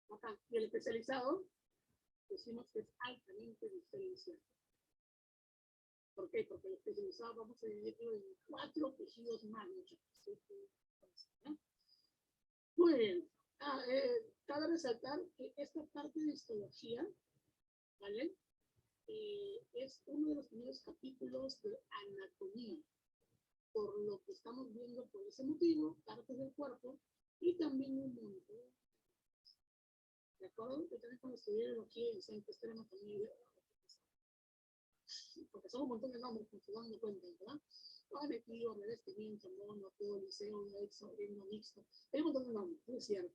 Acá, y el especializado, decimos que es altamente diferenciado. ¿Por qué? Porque el especializado vamos a dividirlo en 4 tejidos más, muchachos. ¿No? Muy bien. Cabe resaltar que esta parte de histología, ¿vale? Es uno de los primeros capítulos de anatomía, por lo que estamos viendo por ese motivo, partes del cuerpo y también un montón. ¿De acuerdo? Yo también cuando estudié biología y decían que esto era anatomía, porque son un montón de nombres que se dan cuenta, ¿verdad? Conectivo, revestimiento, mono, liceo, exo, endo, mixto. Hay un montón de nombres, es cierto.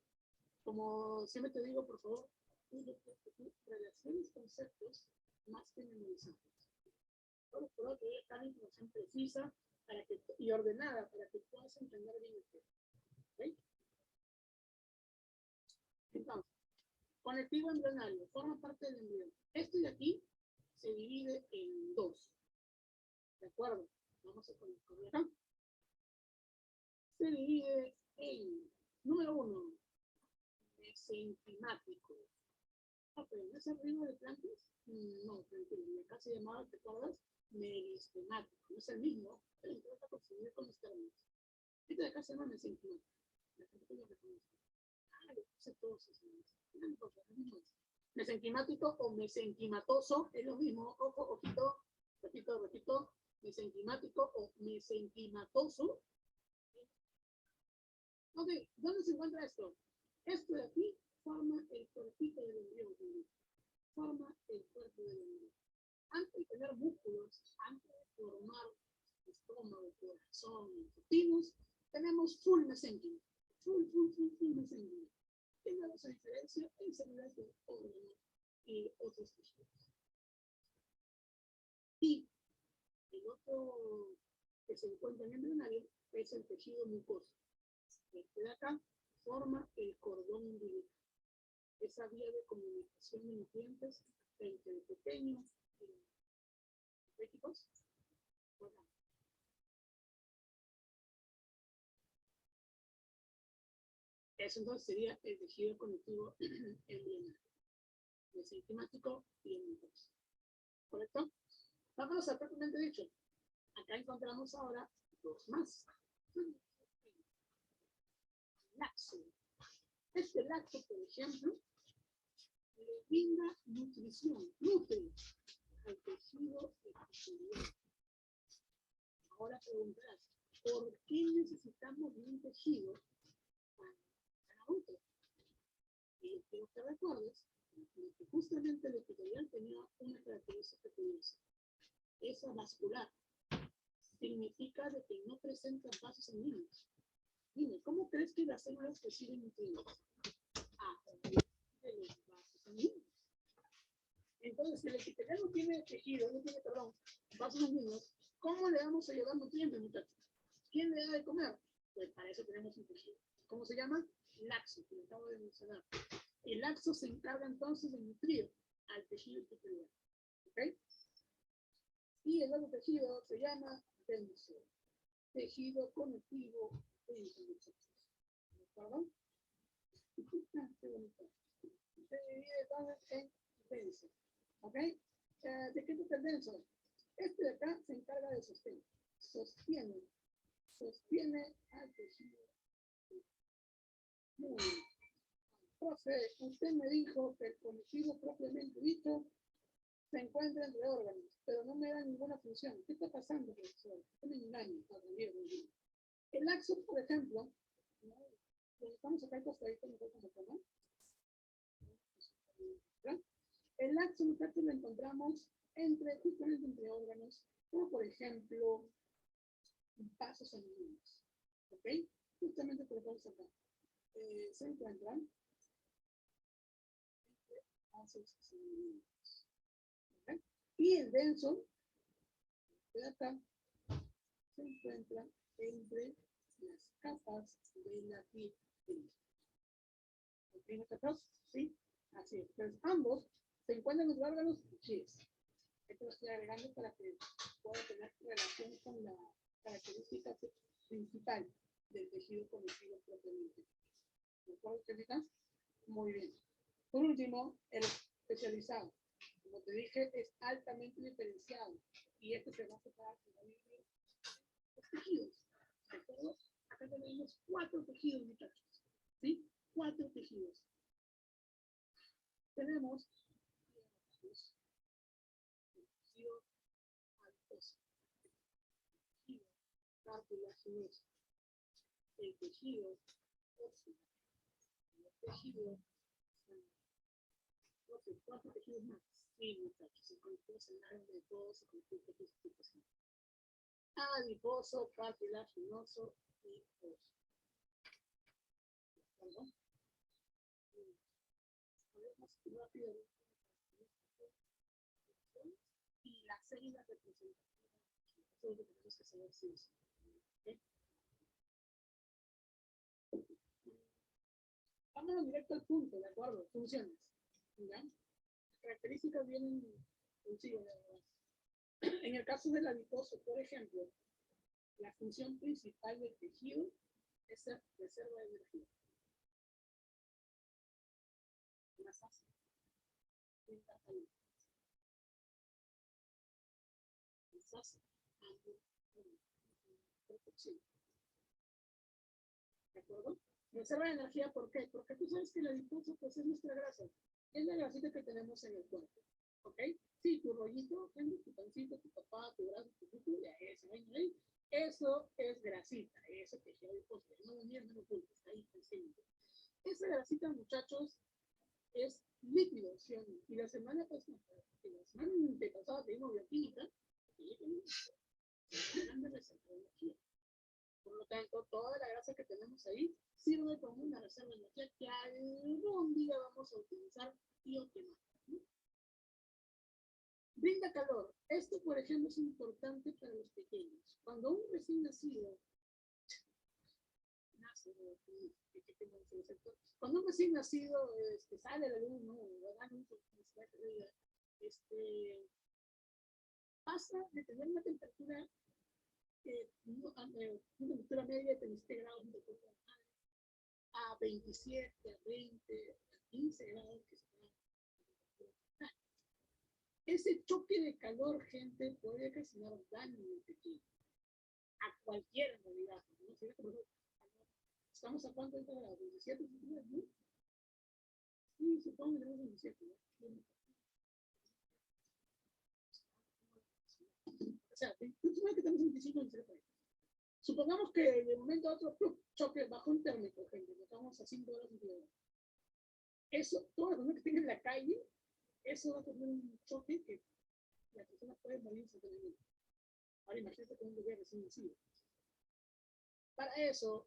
Como siempre te digo, por favor, relaciones conceptos más que memorizarlos. Por favor, que haya información precisa y ordenada para que puedas entender bien el tema. ¿Okay? Entonces, conectivo embrionario, forma parte del embrión. Esto de aquí se divide en dos. ¿De acuerdo? Vamos a colocar acá. Se divide en, número 1, mesenquimático. ¿Aprendes el ritmo de plantas? No, tranquilo. Acá se llamaba, ¿te acuerdas? Meristemático. No es el mismo, pero intenta confundir con los términos. Este de acá se llama mesenquimático. La gente lo reconoce. Lo puse todos esos. No importa, es lo mismo. Mesenquimático o mesenquimatoso es lo mismo. Ojo, ojito, repito. Mesenquimático o mesenquimatoso. Ok, ¿dónde se encuentra esto? Esto de aquí forma el cuerpito del embrión. Forma el cuerpo del embrión. Antes de tener músculos, antes de formar estómago, corazón, intestinos, tenemos full mesenquima. Full mesenquima. ¿Qué nos diferencia en células de órganos y otros tejidos? Y el otro que se encuentra en el embrionario es el tejido mucoso. Este de acá forma el cordón umbilical. Esa vía de comunicación de nutrientes entre el pequeño y los pequeños. Bueno. Eso entonces sería el tejido conectivo embrionario, mesenquimático y el mucoso. ¿Correcto? Vámonos al propiamente dicho. Acá encontramos ahora dos más. Laxo. Este laxo, por ejemplo, le brinda nutrición, nutre al tejido epitelial. Ahora preguntarás, ¿por qué necesitamos de un tejido para otro? Y quiero que recuerdes que justamente el epitelial tenía una característica curiosa. Es avascular. Significa de que no presenta vasos sanguíneos. Dime, ¿cómo crees que las células reciben nutrientes? De los vasos sanguíneos. Entonces, si el epitelial no tiene tejido, vasos sanguíneos, ¿cómo le vamos a llevar nutrientes, muchachos? ¿Quién le da de comer? Pues para eso tenemos un tejido. ¿Cómo se llama? Laxo, que lo acabo de mencionar. El laxo se encarga entonces de nutrir al tejido epitelial. ¿Ok? Y el otro tejido se llama denso. Tejido conectivo denso, muchachos. ¿De acuerdo? Qué bonito. Se divide entonces en denso. ¿Ok? ¿De qué es el denso? Este de acá se encarga de sostener. Sostiene al tejido. Muy bien. Profe, usted me dijo que el conectivo propiamente dicho se encuentra entre órganos, pero no me da ninguna función. ¿Qué está pasando, profesor? ¿Qué me engaña? El laxo, por ejemplo, ¿no? Estamos acá acostaditos nosotros acá, ¿no? El laxo, muchachos, lo encontramos justamente entre órganos, como por ejemplo, vasos sanguíneos. ¿Ok? Justamente por ejemplo acá. Se encuentran entre vasos sanguíneos. ¿Ok? Y el denso, de acá, se encuentra entre las capas de la piel. ¿Ok, muchachos? ¿Sí? Así es. Entonces, ambos se encuentran entre órganos. Sí. Esto lo estoy agregando para que pueda tener relación con la característica principal del tejido conectivo propiamente. ¿De acuerdo, chicas? Muy bien. Por último, el especializado. Como te dije, es altamente diferenciado. Y este se va a separar finalmente los tejidos. ¿De acuerdo? Acá tenemos 4 tejidos, muchachos. ¿Sí? 4 tejidos. Tenemos tejido adiposo, tejido cartilaginoso, el tejido óseo, el tejido óseo, 4 tejidos más. Sí, muchachos, el conjunto cenario de todos, el conjunto de adiposo, cartilaginoso y óseo. ¿Perdón? Más rápido. Y las células representativas. Eso es lo que tenemos que saber si es. ¿Okay? Vámonos directo al punto, ¿de acuerdo? Funciones. ¿Ya? Las características vienen consigo de verdad. En el caso del adiposo, por ejemplo, la función principal del tejido es ser reserva de energía. Más fácil. Protección. ¿De acuerdo? Reserva de energía, ¿por qué? Porque tú sabes que el adiposo pues, es nuestra grasa. Es la grasita que tenemos en el cuerpo. ¿Ok? Sí, tu rollito, tu pancito, tu papá, tu brazo, tu culo, ya eso, ahí. Eso es grasita, eso que es adiposo. No lo niegues, no lo ocultes, ahí presente. Esa grasita, muchachos, es líquido, ¿sí o no? Y la semana pasada, tengo bioquímica, y grande reserva de energía. Por lo tanto, toda la grasa que tenemos ahí sirve como una reserva de energía que algún día vamos a utilizar y o quemar. ¿No? Brinda calor. Esto, por ejemplo, es importante para los pequeños. Cuando un recién nacido nace, cuando un recién nacido sale a la luz, ¿no? Pasa de tener una temperatura una temperatura media de 27 grados a 27, a 20, a 15 grados que está. Ese choque de calor, gente, puede ocasionar daño en el pequeño. A cualquier realidad. ¿No? Estamos a cuánto grados, 17, ¿no? Sí, supongo que tenemos 17, ¿no? O sea, tú sabes que tenemos 25 en 0. Supongamos que de momento a otro choque bajón térmico, gente, estamos a 5 grados centígrados. Eso, toda la persona que esté en la calle, eso va a tener un choque que la persona puede morir instantáneamente. Ahora imagínate con un bebé recién nacido. Para eso,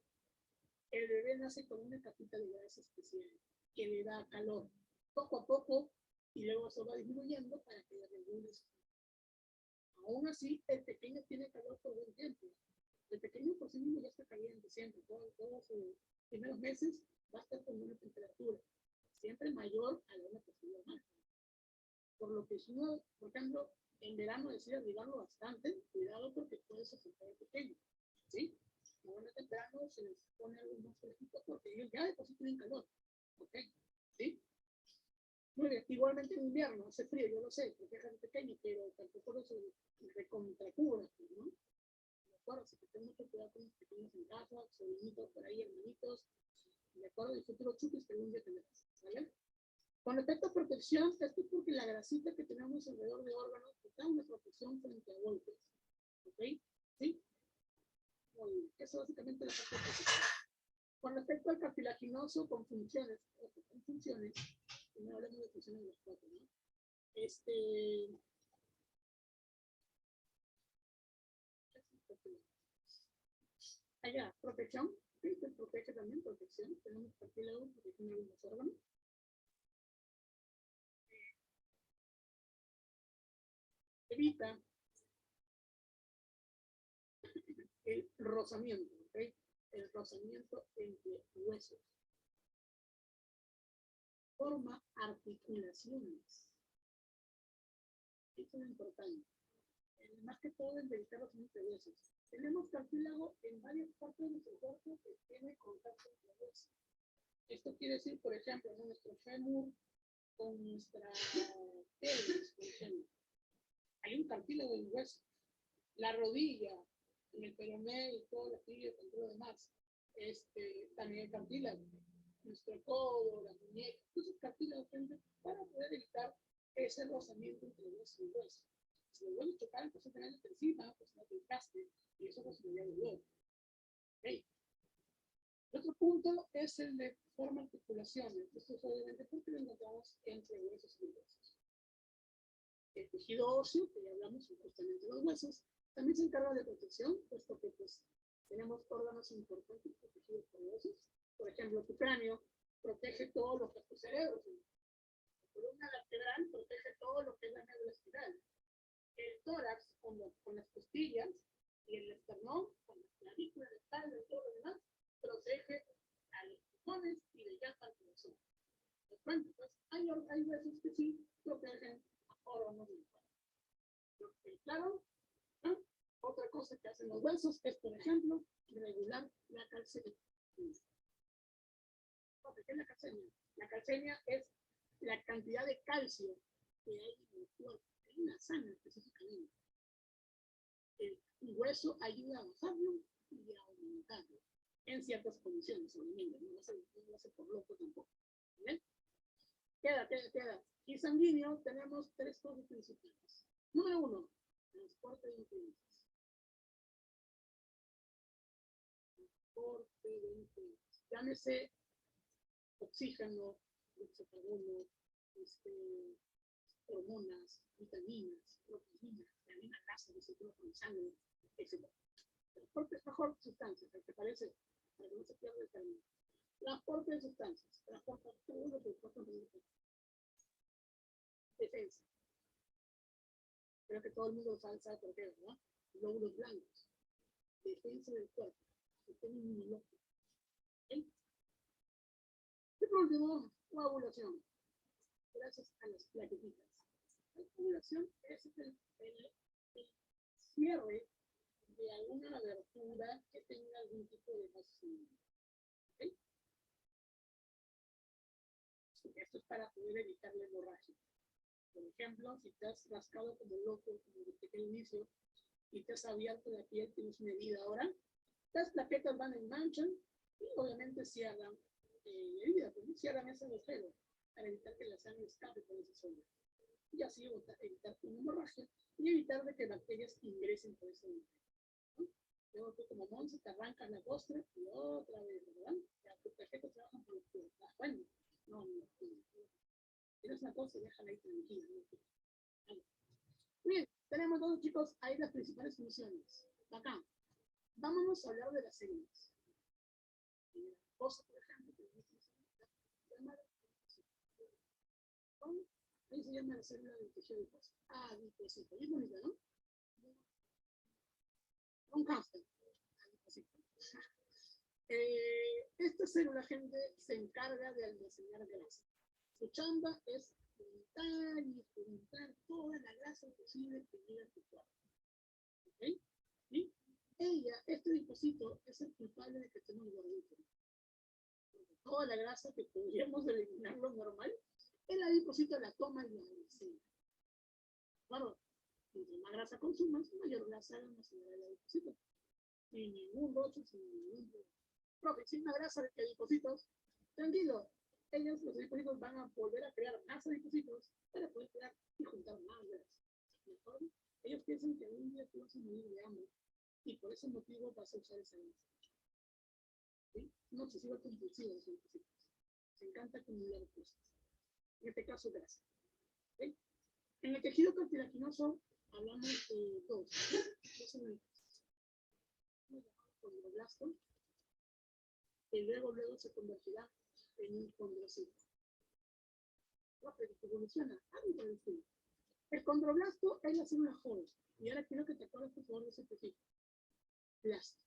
el bebé nace con una capita de grasa especial que le da calor poco a poco y luego se va disminuyendo para que regule. Aún así, el pequeño tiene calor por buen tiempo. El pequeño por sí mismo ya está caliente siempre. Todos sus primeros meses va a estar con una temperatura siempre mayor a la de una persona normal. Por lo que si uno, por ejemplo, en verano decide abrigarlo bastante, cuidado porque puede sofocar al pequeño. ¿Sí? Ahora en verano se les pone algo más fresquito porque ellos ya de por sí tienen calor. ¿Ok? ¿Sí? Muy bien, igualmente en invierno hace frío, yo lo sé, porque es pequeño, pero tampoco lo se recontracura, ¿no? De acuerdo, así que ten mucho cuidado con los pequeños en casa, sobrinitos por ahí, hermanitos, de acuerdo, y futuro chupis que algún día tendrás, ¿vale? Con respecto a protección, esto es porque la grasita que tenemos alrededor de órganos da una protección frente a golpes, ¿ok? ¿Sí? Muy bien, eso básicamente es la parte de protección. Con respecto al cartilaginoso con funciones, primero hablemos de funciones de los cuatro, ¿no? Allá, protección, ¿sí? Se protege también, protección, tenemos cartílago, protección de algunos órganos. Evita el rozamiento, ¿ok? El rozamiento entre huesos. Forma articulaciones. Eso es importante. Más que todo en evitar los huesos. Tenemos cartílago en varias partes de nuestro cuerpo que tiene contacto con huesos. Esto quiere decir, por ejemplo, nuestro fémur con nuestra pelvis, por ejemplo. Hay un cartílago en el hueso. La rodilla, en el peroné y todo el tibia y todo lo demás. También el cartílago. Nuestro codo, la muñeca, entonces cartílago para poder evitar ese rozamiento entre hueso y hueso. Si lo vuelves a chocar, pues tener encima, pues no te desgaste y eso posibilidad de dolor. Okay. El otro punto es el de forma articulaciones. Esto es obviamente porque lo encontramos entre huesos y huesos. El tejido óseo, que ya hablamos justamente de los huesos, también se encarga de protección, puesto que pues, tenemos órganos importantes protegidos por huesos. Por ejemplo, tu cráneo protege todo lo que es tu cerebro. La columna vertebral protege todo lo que es la médula espiral. El tórax con las costillas y el esternón con la clavícula, la espalda y todo lo demás protege a los pulmones y de ya al corazón. Pues, hay huesos que sí protegen a órganos del cuerpo. Claro, ¿no? Otra cosa que hacen los huesos es, por ejemplo, regular la calcemia. ¿Qué es la calcemia? La calcemia es la cantidad de calcio que hay en el cuerpo, en la sangre específicamente. El hueso ayuda a bajarlo y a aumentarlo en ciertas condiciones, obviamente. No va a ser por loco tampoco. ¿Vale? Queda. Y sanguíneo tenemos tres cosas principales. Número 1, transporte de nutrientes. Transporte de nutrientes. Llámese oxígeno, carbono, hormonas, vitaminas, proteínas, amina grasa que circula por la sangre, etc. Transporte es mejor sustancias, ¿te parece? Para que no se pierda el camino. Transporte de sustancias. Transporta todo lo que transporta de sustancias. Defensa. Creo que todo el mundo sabe por qué, ¿verdad? Glóbulos blancos. Defensa del cuerpo. Sistema inmunológico. ¿Okay? Y por último, coagulación. Gracias a las plaquetitas. La coagulación es el cierre de alguna abertura que tenga algún tipo de vaso. ¿Okay? Esto es para poder evitar la hemorragia. Por ejemplo, si te has rascado como loco, como dije al inicio, y te has abierto la piel, tienes una herida ahora, las plaquetas van en mancha y obviamente cierran la herida, pues cierran ese agujero para evitar que la sangre escape por esa zona. Y así evitar una hemorragia y evitar de que bacterias ingresen por ese agujero. ¿No? Luego tú como monje te arrancas la costra y otra vez, ¿verdad? Ya tus plaquetas trabajan por el bueno, no. Tienes una cosa y déjala ahí tranquila. ¿No? Bien, tenemos todos, chicos, ahí las principales funciones. Acá. Vámonos a hablar de las células. Cosa, por ejemplo, que ahí se llama la célula del tejido adiposo. Adipocito. Es bonita, ¿no? Un cáncer. Esta célula, gente, se encarga de almacenar grasa. Su chamba es juntar toda la grasa posible que llega a tu cuerpo. ¿Ok? ¿Sí? Este adipocito es el culpable de que estemos gorditos. Toda la grasa que podríamos eliminar lo normal, el adipocito la toma y la almacena. Claro, mientras más grasa consumas, mayor grasa almacenará el adipocito. Sin ningún rocho, sin ningún problema. Profe, sin una grasa de adipocitos, tranquilo, los adipocitos van a volver a crear más adipocitos para poder crear y juntar más grasa. ¿Mejor? Ellos piensan que un día tú vas a morir de hambre y por ese motivo vas a usar esa grasa. ¿Sí? Un obsesivo compulsivo de los adipocitos. Se encanta acumular cosas. En este caso, grasa. ¿Sí? En el tejido cartilaginoso hablamos de dos elementos. Condroblasto, y luego se convertirá en un condrocito. Rápido, evoluciona. El condroblasto es la célula joven. Y ahora quiero que te acuerdes, por favor, de ese tejido. Blasto.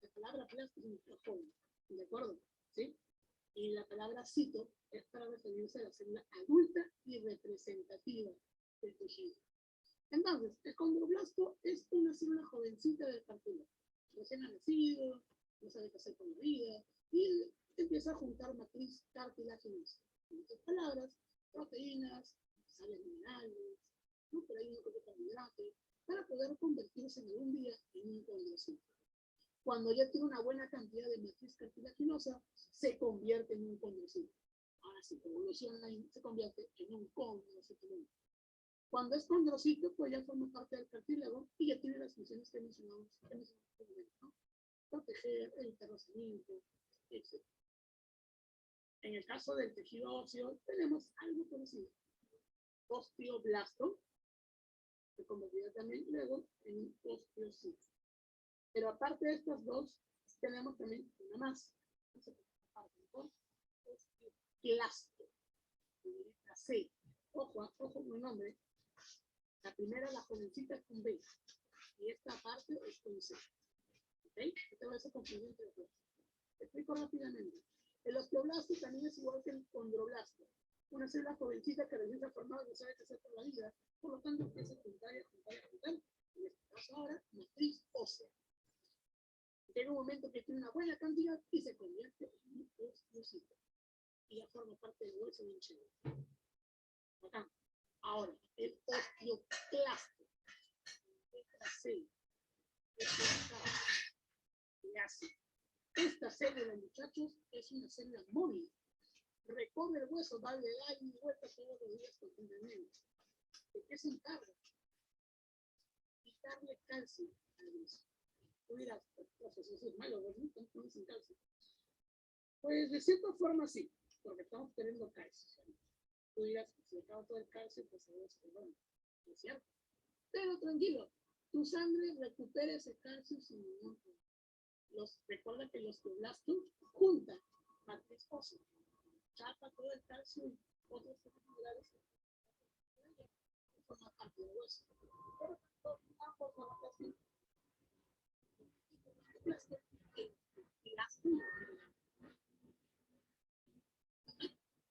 La palabra blasto significa joven. ¿De acuerdo? ¿Sí? Y la palabra cito es para referirse a la célula adulta y representativa del tejido. Entonces, el condroblasto es una célula jovencita del cartílago. Recién ha nacido, no sabe qué hacer con la vida, y empieza a juntar matriz cartilaginosa. En otras palabras, proteínas, sales minerales, ¿no? Por ahí un poco de carbohidrato, para poder convertirse en algún día en un condrocito. Cuando ya tiene una buena cantidad de matriz cartilaginosa, se convierte en un condrocito. Ahora sí, evoluciona y se convierte en un condrocito. Cuando es condrocito, pues ya forma parte del cartílago y ya tiene las funciones que mencionamos ¿no? Proteger, evitar rozamiento, etc. En el caso del tejido óseo, tenemos algo conocido. Osteoblasto, se convertirá también luego en un osteocito. Pero aparte de estas dos, tenemos también una más. Osteoclasto. La C. Ojo con el nombre. La primera, la jovencita, con B. Y esta parte es con C. ¿Ok? Esta va a ser confundido entre los dos. Te explico rápidamente. El osteoblasto también es igual que el condroblasto. una célula jovencita que recién se ha formado y no sabe qué hacer por la vida. Por lo tanto, empieza a juntar. En este caso ahora, matriz ósea. Llega un momento que tiene una buena cantidad y se convierte en un osteocito. Y ya forma parte del hueso bien chévere. Acá. Ahora, el osteoclasto. Esta célula. Esta célula, muchachos, es una célula móvil. Recorre el hueso, va de ahí y vuelta todos los días continuamente. ¿De qué se encarga? Quitarle calcio al hueso. Tú dirás, pues eso es malo, ¿no? ¿Cómo sin calcio? Pues de cierta forma sí, porque estamos teniendo calcio. ¿Sí? Tú dirás, si acaba todo el calcio, pues el hueso, bueno, es cierto. Pero tranquilo, tu sangre recupera ese calcio sin ningún problema. Recuerda que los osteoblastos juntan matriz ósea, chapa todo el calcio y otros minerales que forman parte del hueso. Pero ambos no lo hacen.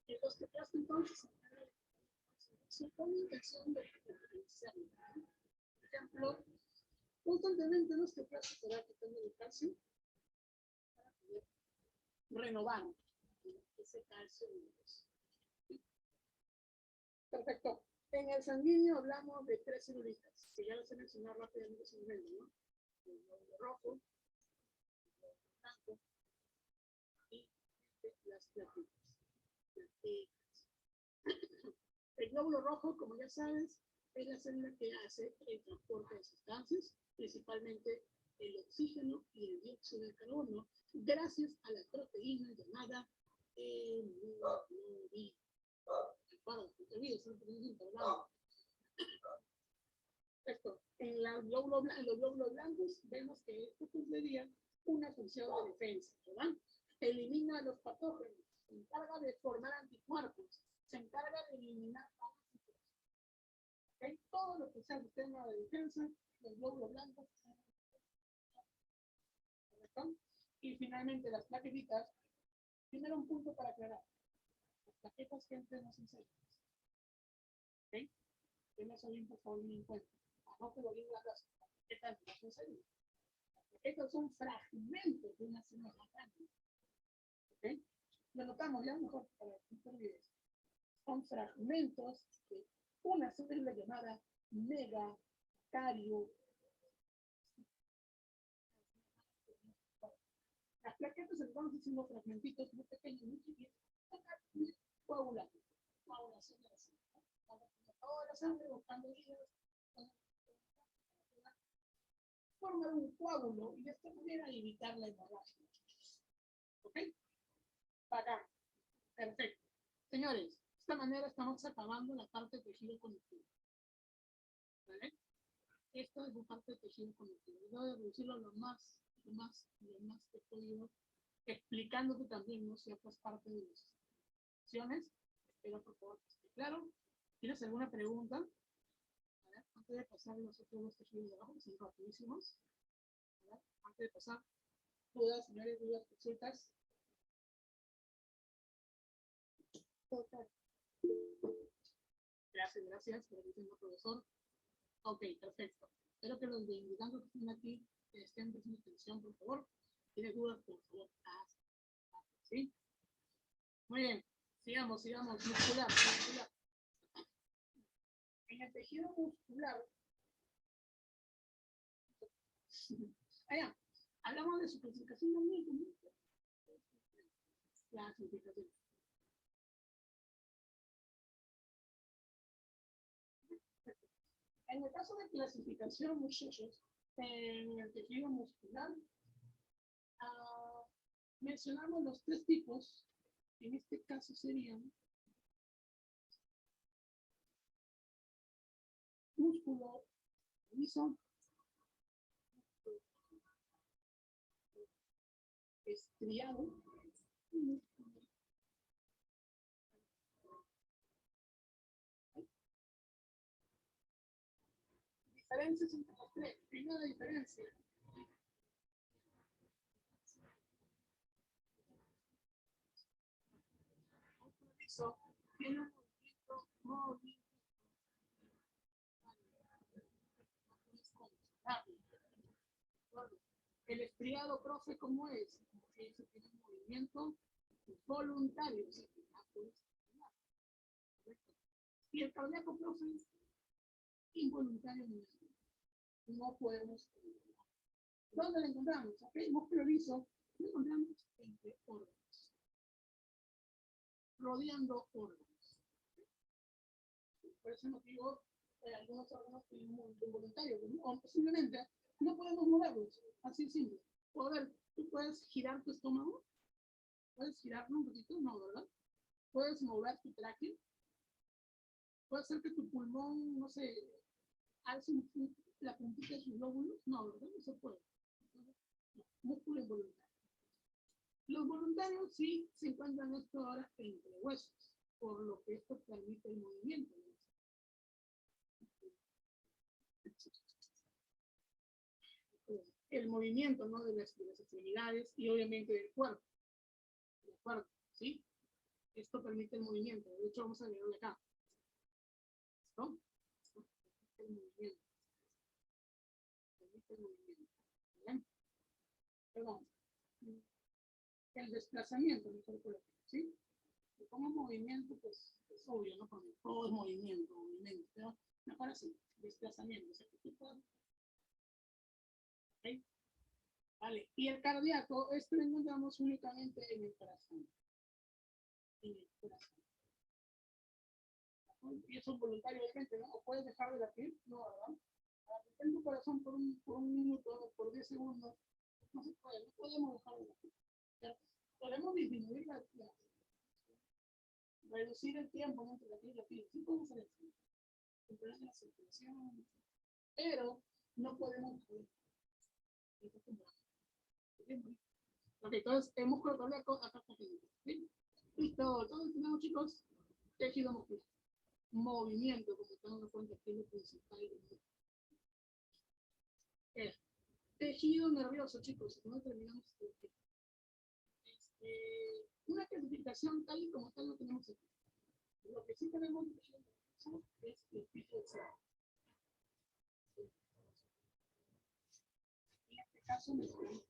El osteoclasto entonces se pone intención de potenciarlo. Por ejemplo, constantemente el osteoclasto se va quitando el calcio para poder renovar ese calcio en el hueso. Perfecto. En el sanguíneo hablamos de 3 celulitas, que ya las he mencionado rápidamente en su momento, ¿no? El glóbulo rojo, el glóbulo blanco y las plaquetas. El glóbulo rojo, como ya sabes, es la célula que hace el transporte de sustancias, principalmente el oxígeno y el dióxido de carbono, gracias a la proteína llamada hemoglobina. Esto, en los glóbulos blancos vemos que esto cumpliría una función de defensa, ¿verdad? Elimina a los patógenos, se encarga de formar anticuerpos, se encarga de eliminar parásitos. ¿Okay? Todo lo que sea el sistema de defensa, los glóbulos blancos. ¿Correcto? Y finalmente las plaquetitas. Primero un punto para aclarar. Las plaquetas que entran no son células. ¿Ok? Tengan eso bien, por favor, bien en cuenta. No te lo digo las plaquetas no son células. Las plaquetas son fragmentos de una célula grande. ¿Ok? Lo notamos ya mejor para que no te olvides. Son fragmentos de una célula llamada megacario. Las plaquetas entonces son los fragmentitos muy pequeños, muy chiquitos, coagulados. Coagulación de la sangre. Toda la sangre buscando hígados, formar un coágulo y de esta manera evitar la hemorragia. ¿Ok? Para acá. Perfecto. Señores, de esta manera estamos acabando la parte de tejido conectivo. ¿Vale? Esto es la parte de tejido conectivo. Voy a reducirlo lo más que he podido, explicándote también, ¿no? Ciertas partes de las opciones. Espero por favor que esté claro. ¿Tienes alguna pregunta? ¿Vale? Antes de pasar los otros dos tejidos de abajo, que son rapidísimos. ¿Vale? Antes de pasar, dudas, señores, dudas, consultas. Gracias, gracias. Gracias, profesor. Ok, perfecto. Espero que los de invitando que estén aquí estén prestando atención, por favor. ¿Tienes dudas? Por favor, ¿sí? Muy bien. Sigamos. Muscular. En el tejido muscular, allá, hablamos de su clasificación también. Clasificación. En el caso de clasificación, muchachos, en el tejido muscular, mencionamos los 3 tipos. En este caso serían músculo liso, estriado, diferencias entre los 3. Primera diferencia. Liso Tiene un movimiento el estriado, profe, ¿cómo es? Ese tiene un movimiento voluntario. Y el cardíaco, profe, involuntario. No podemos. ¿Dónde lo encontramos? Ok, músculo liso, lo encontramos entre órganos, rodeando órganos. Por ese motivo, algunos órganos tienen un movimiento involuntario, o posiblemente no podemos moverlos, así simple. Poder, tú puedes girar tu estómago, puedes girarlo un poquito, no, ¿verdad? Puedes mover tu tráquea, puede ser que tu pulmón, no sé, alce la puntita de sus lóbulos, no, ¿verdad? No se puede. No, músculo involuntario. Los voluntarios sí se encuentran esto ahora entre huesos, por lo que esto permite el movimiento. El movimiento, ¿no? de las extremidades y obviamente del cuerpo. ¿De acuerdo? ¿Sí? Esto permite el movimiento. De hecho, vamos a verlo acá. ¿No? El movimiento. Permite el movimiento. ¿Bien? Perdón. El desplazamiento, mejor colocar, ¿sí? Si pongo movimiento, pues es obvio, ¿no? Porque todo es movimiento, ¿no? Mejor así, desplazamiento. O sea, que tú puedes... ¿Okay? Vale, y el cardíaco, esto lo encontramos únicamente en el corazón. En el corazón. Y eso es voluntario, obviamente, ¿no? O puedes dejar de latir, no, ¿verdad? En tu corazón por un minuto, por 10 segundos, no se puede, no podemos dejar de latir. Pero podemos disminuir reducir el tiempo entre latir y latir. Sí podemos hacer eso. Controlar la circulación, pero no podemos dejar Ok, entonces el músculo cardíaco acá está pendiente. ¿Sí? Listo, todos tenemos, chicos, tejido muscular. Movimiento, como estamos dando cuenta que es lo principal del músculo. Tejido nervioso, chicos, no terminamos una clasificación tal y como tal no tenemos aquí. Lo que sí tenemos es el tipo de cerebro. En este caso, me voy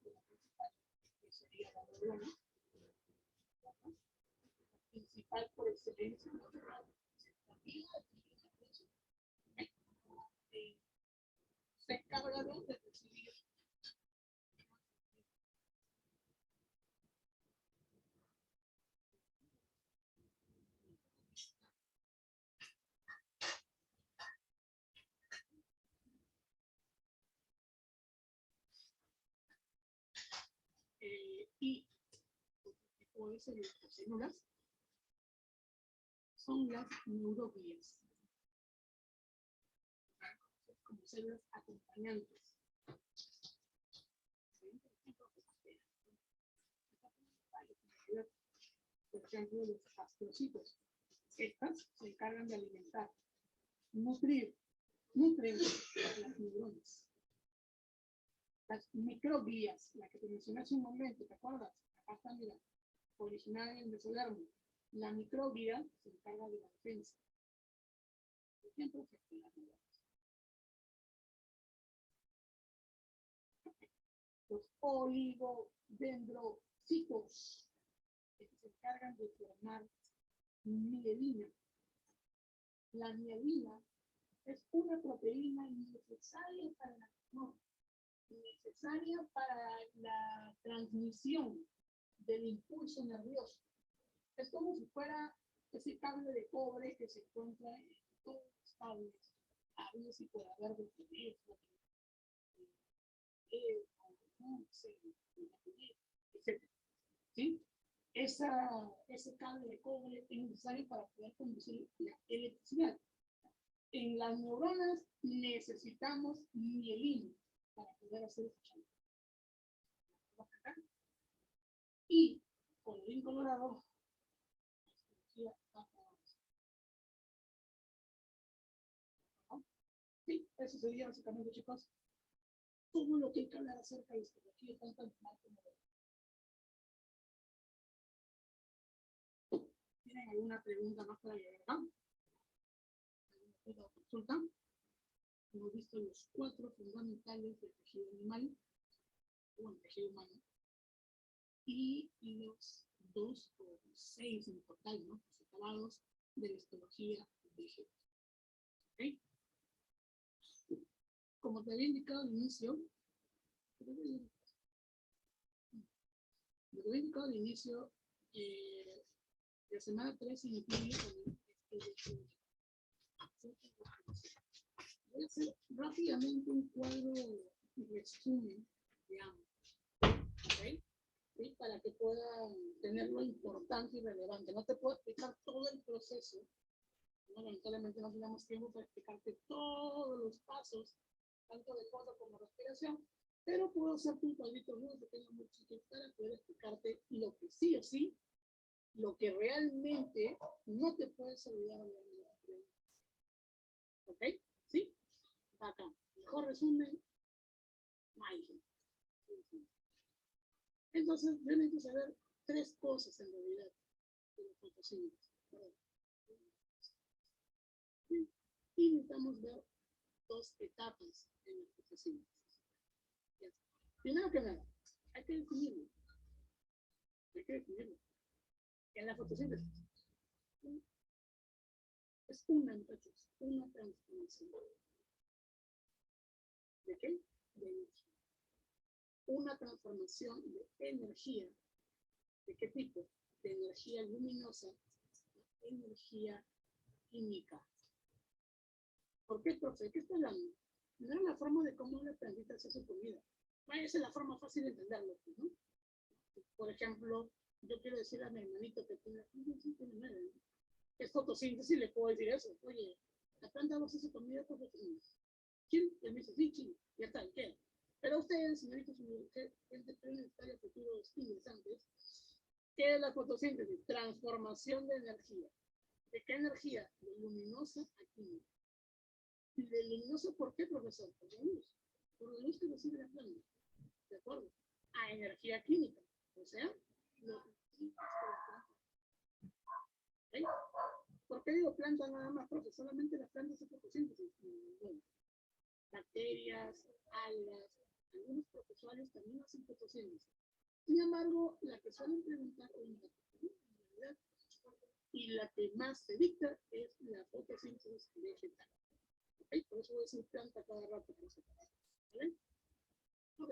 que sería la neurona, principal por excelencia, se encarga de recibir y puede ser las células son las neurovías, como células acompañantes. Por ejemplo, los astrocitos. Estas se encargan de alimentar, nutren las neuronas. Las microvías, la que te mencioné hace un momento, ¿te acuerdas? Acá está, mira, originada en el mesodermo. La microvía se encarga de la defensa. Por ejemplo, los oligodendrocitos que se encargan de formar mielina. La mielina es una proteína necesaria para la transmisión del impulso nervioso. Es como si fuera ese cable de cobre que se encuentra en todos los cables. A veces sí puede haber de teléfono, etc. ¿Sí? Ese cable de cobre es necesario para poder conducir la electricidad. En las neuronas necesitamos mielina para poder hacer ese chance. Y colorín colorado, sí, eso sería básicamente, chicos, todo lo que hay que hablar acerca de histología, tanto animal como de. Miren ¿Alguna pregunta más para agregar? ¿Alguna duda o consulta? Hemos visto los 4 fundamentales del tejido animal, o el tejido humano, y los 2 o 6 en total, ¿no? Separados de la histología vegetal. ¿Ok? Como te había indicado al inicio, la semana 3 incluye voy a hacer rápidamente un cuadro resumen de ambos, ¿ok? ¿Sí? Para que puedan tener lo importante y relevante. No te puedo explicar todo el proceso, ¿no? Lamentablemente no tenemos tiempo para explicarte todos los pasos, tanto de fondo como respiración, pero puedo hacerte un cuadrito muy pequeño, muy chiquito, para poder explicarte lo que sí o sí, lo que realmente no te puedes olvidar de la pregunta. ¿Ok? ¿Sí? Acá. Mejor resumen, Michael. Entonces, yo necesito saber 3 cosas en realidad de la fotosíntesis. Y necesitamos ver 2 etapas en la fotosíntesis. Primero que nada, hay que definirlo. En la fotosíntesis es una transformación. ¿De qué? De energía. Una transformación de energía. ¿De qué tipo? De energía luminosa a energía química. ¿Por qué, profe? ¿Qué está hablando? No es la forma de cómo le aprendiste a hacer su comida. Esa es la forma fácil de entenderlo, ¿no? Por ejemplo, yo quiero decir a mi hermanito que tiene es fotosíntesis, le puedo decir eso. Oye, la planta va a hacer su comida por fotosíntesis. ¿Quién? Y me dice, sí, Chile. Ya está, ¿qué? Pero ustedes, señoritos, gente universitaria, futuros interesantes, ¿qué es la fotosíntesis? Transformación de energía. ¿De qué energía? De luminosa a química. ¿Y de luminosa por qué, profesor? Por la luz. Por la luz que recibe la planta. ¿De acuerdo? A energía química. O sea, los químicos que la planta. ¿Okay? ¿Por qué digo planta nada más? Porque solamente las plantas hacen fotosíntesis. Bueno, bacterias, algas, algunos protozoarios también hacen fotosíntesis. Sin embargo, la que suelen preguntar en realidad, y la que más se dicta es la fotosíntesis vegetal. ¿Okay? Por eso voy a decir planta cada rato por separado. ¿Vale? Ok.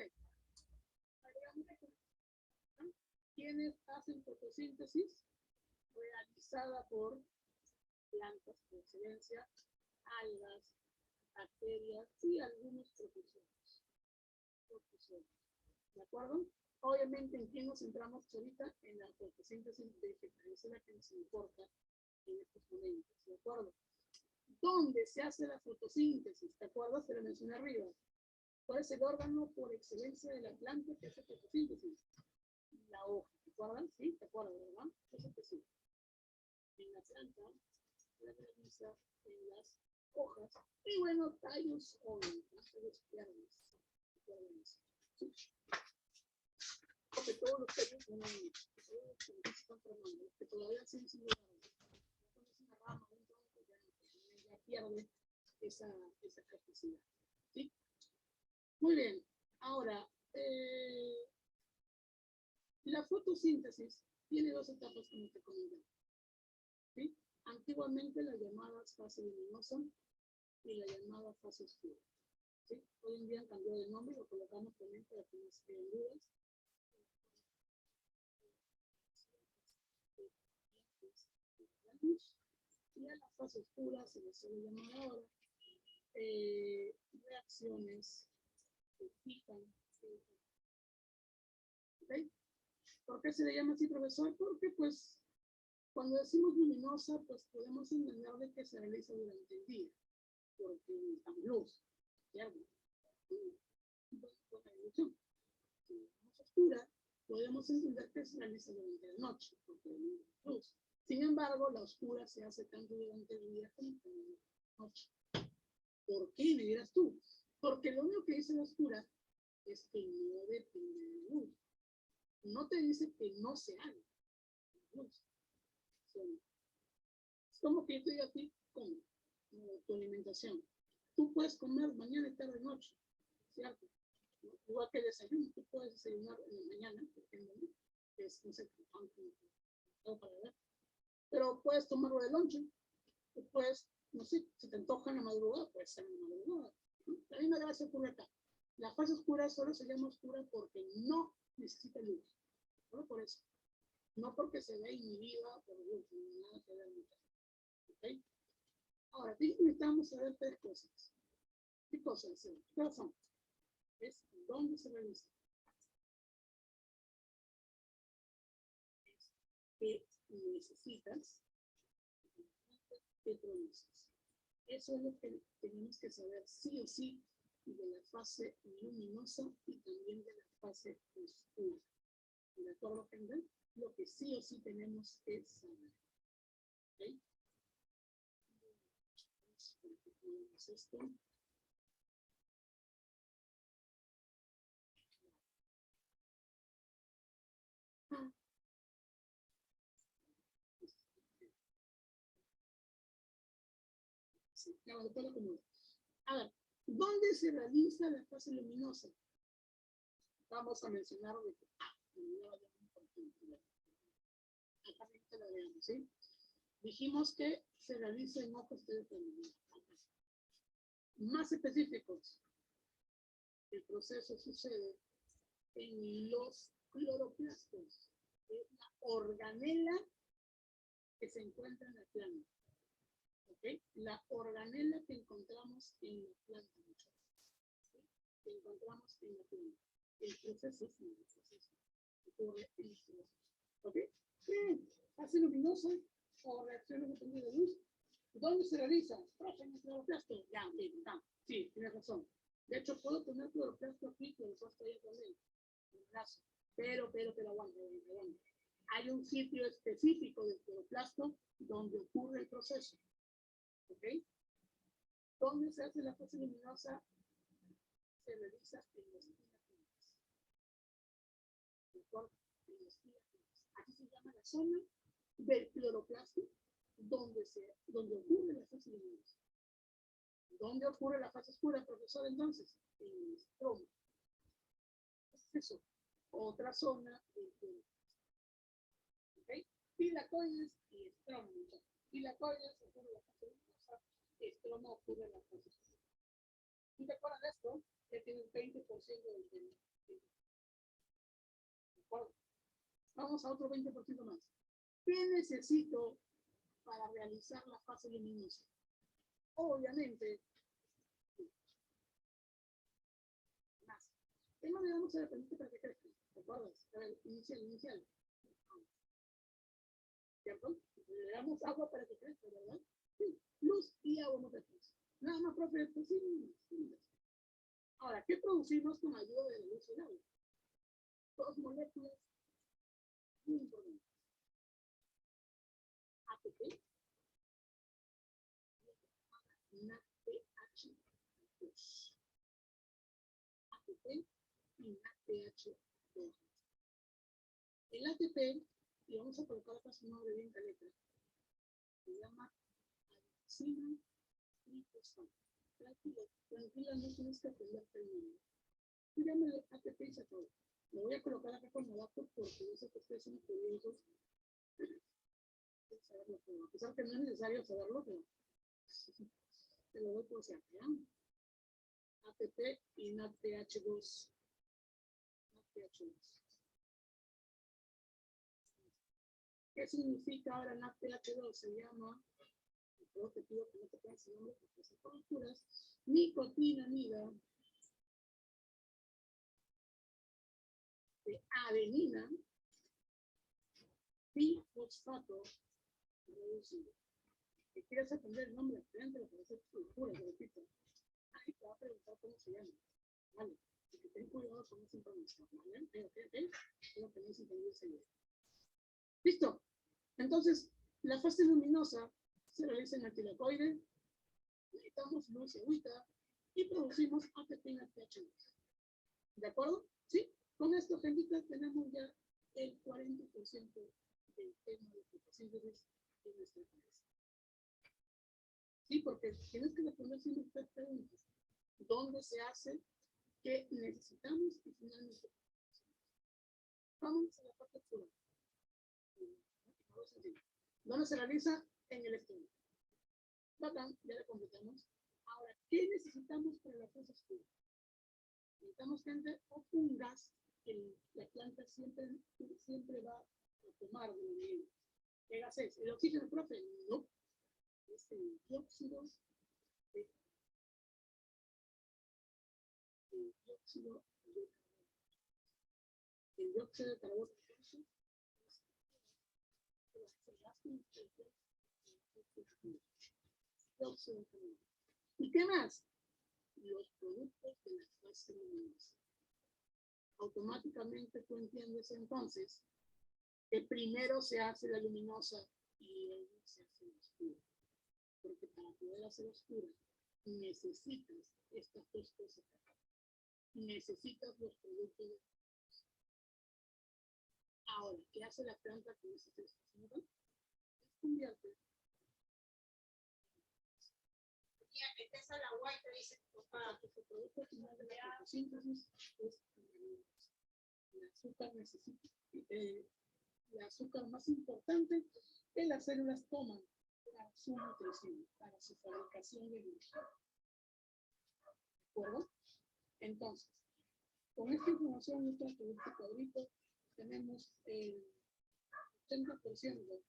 ¿Quiénes hacen fotosíntesis? Realizada por plantas por excelencia, algas, bacterias y algunos protozoarios. ¿De acuerdo? Obviamente, ¿en quién nos centramos ahorita? En la fotosíntesis vegetal. Esa es la que nos importa en estos momentos. ¿De acuerdo? ¿Dónde se hace la fotosíntesis? ¿Te acuerdas? Te lo mencioné arriba. ¿Cuál es el órgano por excelencia de la planta que hace fotosíntesis? La hoja. ¿Te acuerdas? Sí, te acuerdas, ¿verdad? Eso es que sí. En la planta, la realiza en las hojas y bueno, tallos jóvenes, tallos viernes. ¿Sí? Porque todos los tallos no se están formando, que todavía siguen siendo largos. Cuando es una rama, un tronco, ya pierde esa capacidad. ¿Sí? Muy bien. Ahora, la fotosíntesis tiene 2 etapas, como te comenté. ¿Sí? Antiguamente la llamada fase luminosa y la llamada fase oscura. ¿Sí? Hoy en día han cambiado de nombre, lo colocamos también para que no se queden dudas. Y a la fase oscura se le suele llamar ahora reacciones que fijan. ¿Okay? ¿Por qué se le llama así, profesor? Porque pues cuando decimos luminosa, pues podemos entender de que se realiza durante el día, porque necesitamos luz, ¿cierto? Buena ilusión. Si es oscura, podemos entender que se realiza durante la noche, porque hay luz. Sin embargo, la oscura se hace tanto durante el día como durante la noche. ¿Por qué, me dirás tú? Porque lo único que dice la oscura es que no depende de la luz. No te dice que no se haga luz. como que yo te diga a ti, ¿cómo? Tu alimentación. Tú puedes comer mañana, tarde, noche, ¿cierto? Igual que desayuno, tú puedes desayunar en la mañana, por ejemplo, ¿no? Que es, no sé, para ver. Pero puedes tomarlo de lonche, tú puedes, no sé, si te antoja en la madrugada, puedes ser en la madrugada. ¿No? La misma gracia ocurre acá. La fase oscura solo se llama oscura porque no necesita luz. Solo por eso. No porque se vea inhibida por luz, ni nada que ver. ¿Ok? Ahora, necesitamos saber tres cosas. ¿Qué cosas? ¿Qué son? Es dónde se realiza. ¿Qué necesitas? ¿Qué produces? Eso es lo que tenemos que saber sí o sí de la fase luminosa y también de la fase oscura. ¿De acuerdo, gente? Lo que sí o sí tenemos que saber. ¿Ok? Vamos a esto. Sí, a ver, ¿dónde se realiza la fase luminosa? Vamos a mencionar de que acá te lo veamos, ¿sí? Dijimos que se realiza en ojos de determinación. Más específicos, el proceso sucede en los cloroplastos, que es la organela que se encuentra en la planta. ¿Okay? La organela que encontramos en la planta, ¿sí? Que encontramos en la planta. El proceso es el proceso. Ocurre en el proceso. ¿Ok? Bien. Fase luminosa o reacciones dependientes de luz. ¿Dónde se realiza? Profe, en el cloroplasto. Ya, bien, está. Sí, tienes razón. De hecho, puedo tener cloroplasto aquí, cloroplasto allá también. En el brazo. Pero, aguanta. Hay un sitio específico del cloroplasto donde ocurre el proceso. ¿Ok? ¿Dónde se hace la fase luminosa? Se realiza en los quilatomas. ¿De acuerdo? En los quilatomas. Aquí se llama la zona del cloroplasto donde ocurre la fase luminosa. ¿Dónde ocurre la fase oscura, profesor, entonces? En el estroma. ¿Qué es eso? Otra zona del cloroplasto. ¿Ok? Pilacoides y estroma. Pilacoides ocurre la fase luminosa, estroma ocurre la fase oscura. ¿Y te acuerdas de esto? Que tiene un 20% del tema. ¿De acuerdo? Vamos a otro 20% más. ¿Qué necesito para realizar la fase luminosa? Obviamente, más. ¿Qué más le damos a la plantita para que crezca? ¿Te acuerdas? Inicial. ¿Cierto? Le damos agua para que crezca, ¿verdad? Sí. Luz y agua no te crece. Nada más, profe, pues sí. Ahora, ¿qué producimos con ayuda de la luz y el agua? Dos moléculas muy importantes. ATP, NADPH2. ATP y NADPH2. El ATP, y vamos a colocar acá su nombre bien caleta, se llama adenosina trifosfato. Tranquila, no tienes que aprender términos. Llámale ATP y se acabó. Lo voy a colocar acá como dato porque yo sé que ustedes son curiosos de saberlo todo. A pesar que no es necesario saberlo, pero te lo doy por si acaso. ATP y NADPH2. ¿Qué significa ahora NADPH2? Se llama, yo te pido que no te pongas el nombre porque son coberturas, nicotinamida de adenina trifosfato reducido. Si quieres aprender el nombre, apréndelo para hacer cultura, te repito. Ahí te va a preguntar cómo se llama. Vale. Así que ten cuidado con esa información, ¿vale? Pero que no se entendió ese día. ¿Listo? Entonces, la fase luminosa se realiza en el tilacoide, necesitamos luz y agüita y producimos ATP y NADPH2. ¿De acuerdo? ¿Sí? Con esto, gentita, tenemos ya el 40% del tema de fotosíntesis en nuestra cabeza. Sí, porque tienes que responder siempre estas preguntas. ¿Dónde se hace? ¿Qué necesitamos? Y finalmente, vamos a la parte pura. ¿Dónde se realiza? En el estudio. Bacán, ya le completamos. Ahora, ¿qué necesitamos para la fase oscura? Necesitamos gente o un gas que la planta siempre va a tomar de los. ¿Qué gas es? ¿El oxígeno, profe? No. Es el dióxido de carbono. El dióxido de carbono ¿y qué más? Los productos de la fase luminosa. Automáticamente tú entiendes entonces que primero se hace la luminosa y luego se hace la oscura. Porque para poder hacer oscura necesitas estas dos cosas. Necesitas los productos de. Ahora, ¿qué hace la planta con esas tres cosas? Es convierte. Empieza la guay, te dice, para que su producto final de la fotosíntesis es el azúcar necesita. El azúcar más importante que las células toman para su nutrición, para su fabricación de energía. ¿De acuerdo? Entonces, con esta información, nuestro producto cuadrito, tenemos el 80%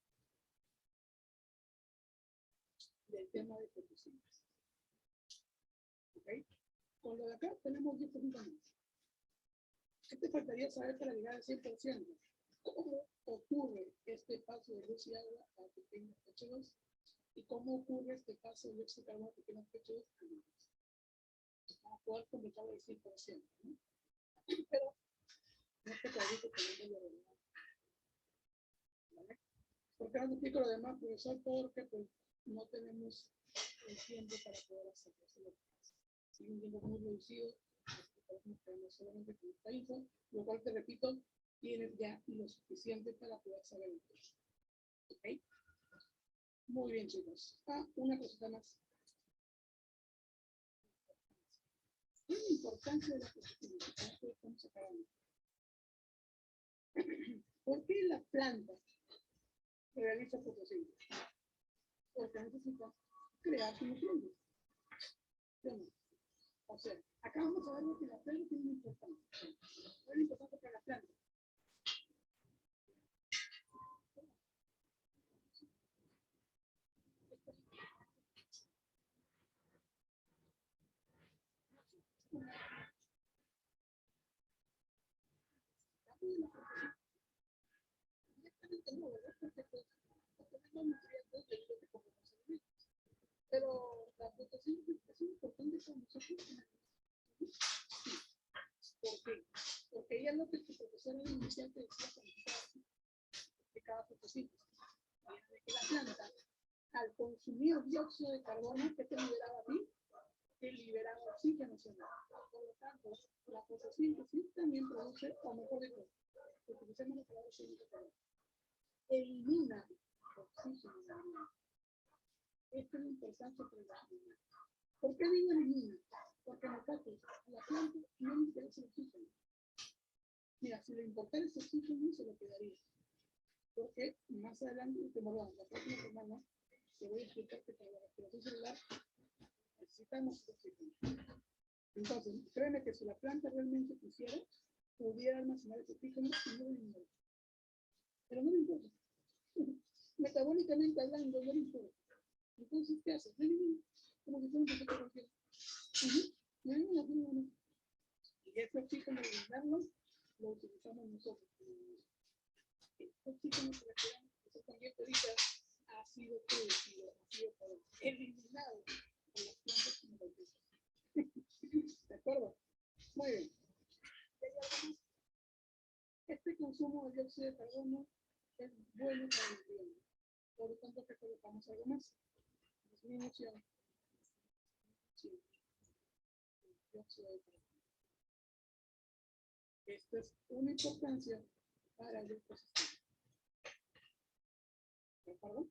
del tema de fotosíntesis. ¿Ok? Con lo de acá tenemos 10% más. ¿Qué te faltaría saber para llegar al 100%? ¿Cómo ocurre este paso de luz y agua a pequeños H2? ¿Y cómo ocurre este paso de dióxido de carbono a pequeños H2? Vamos a poder completar el 100%, ¿no? Pero en este cuadrito también lo relevamos. ¿Vale? ¿Por qué no te explico lo demás, profesor? Porque pues, no tenemos el tiempo para poder hacerlo. Si un tiempo muy reducido, podemos quedarnos solamente con esta info, lo cual te repito, tienes ya lo suficiente para poder saber el curso. ¿Ok? Muy bien, chicos. Una cosita más. ¿Qué es la importancia de la fotosíntesis? Estamos acabando. ¿Por qué la planta realiza fotosíntesis? Porque necesita crear su nutrientes. O sea, acá vamos a ver lo que la planta tiene importante. ¿Cuál es importante para la planta? Pero la fotosíntesis es importante para nosotros. ¿Por qué? Porque ella es lo que tu profesora inicial te decía de cada fotosíntesis. De que la planta, al consumir dióxido de carbono, ¿qué te liberaba a ti? Te liberaba oxígeno. Por lo tanto, la fotosíntesis también produce, o mejor dicho, utilizamos la palabra oxígeno, elimina oxígeno. Esto es importante para la planta. ¿Por qué digo elimina? Porque nosotros, la planta no le interesa el oxígeno. Mira, si le importara ese oxígeno, se lo quedaría. Porque más adelante, la próxima semana, te voy a explicar que para la respiración celular necesitamos oxígeno. Entonces, créeme que si la planta realmente quisiera, pudiera almacenar ese oxígeno y no le importa. Pero no le importa. Metabólicamente hablando, no le importa. Entonces, ¿qué haces? Como si fuera un proceso cualquiera. Y este oxígeno, de eliminarlo, lo utilizamos nosotros. Este oxígeno que respiramos, eso también ahorita ha sido producido, ha sido eliminado por las plantas como lo dicen. ¿De acuerdo? Muy bien. Este consumo de dióxido de carbono es bueno para el ambiente. Por lo tanto, que colocamos algo más. Disminución. Dióxido de carbono. Esto es una importancia para el ecosistema. ¿De acuerdo?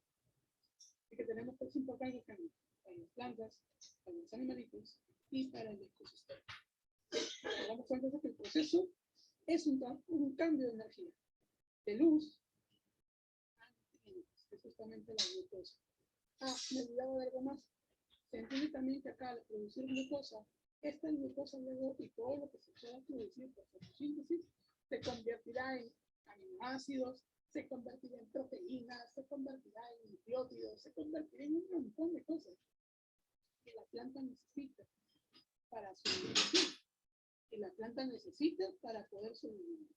Y que tenemos tres importantes cambios. para las plantas, para los animalitos y para el ecosistema. Hagamos cuenta de que el proceso es un cambio de energía, de luz a nutrientes, que es justamente la glucosa. Me olvidaba de algo más. Se entiende también que acá al producir glucosa, esta glucosa luego y todo lo que se pueda producir por fotosíntesis se convertirá en aminoácidos, se convertirá en proteínas, se convertirá en nucleótidos, se convertirá en un montón de cosas que la planta necesita para sobrevivir, que la planta necesita para poder sobrevivir.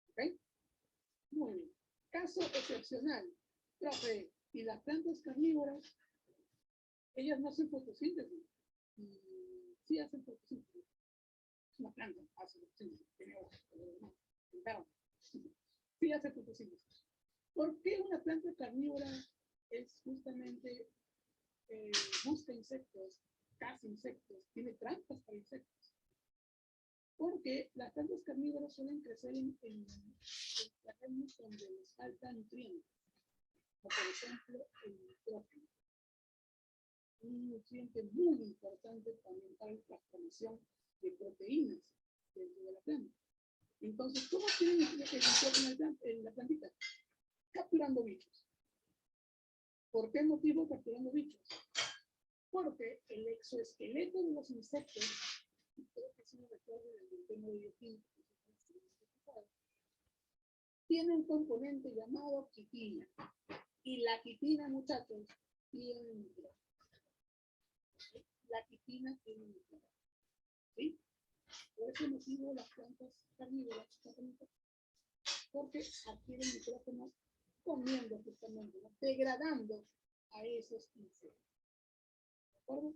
¿Ok? Muy bien. Caso excepcional. Profe, y las plantas carnívoras, ellas no hacen fotosíntesis. Sí hacen fotosíntesis. Es una planta, hace fotosíntesis. Tiene hojas, pero no. Claro. Sí hace fotosíntesis. ¿Por qué una planta carnívora es justamente busca insectos, caza insectos, tiene trampas para insectos? Porque las plantas carnívoras suelen crecer en terrenos donde les falta nutrientes, como por ejemplo el nitrógeno. Un nutriente muy importante también para la formación de proteínas dentro de la planta. Entonces, ¿cómo tienen el nitrógeno en la plantita? Capturando bichos. ¿Por qué motivo capturando bichos? Porque el exoesqueleto de los insectos, creo que si no recuerdo del tema de bioquímica, tiene un componente llamado quitina. Y la quitina, muchachos, tiene nitrógeno. La quitina tiene nitrógeno. ¿Sí? Por ese motivo las plantas carnívoras, porque adquieren nitrógeno comiendo justamente, ¿no? Degradando a esos insectos. ¿De acuerdo?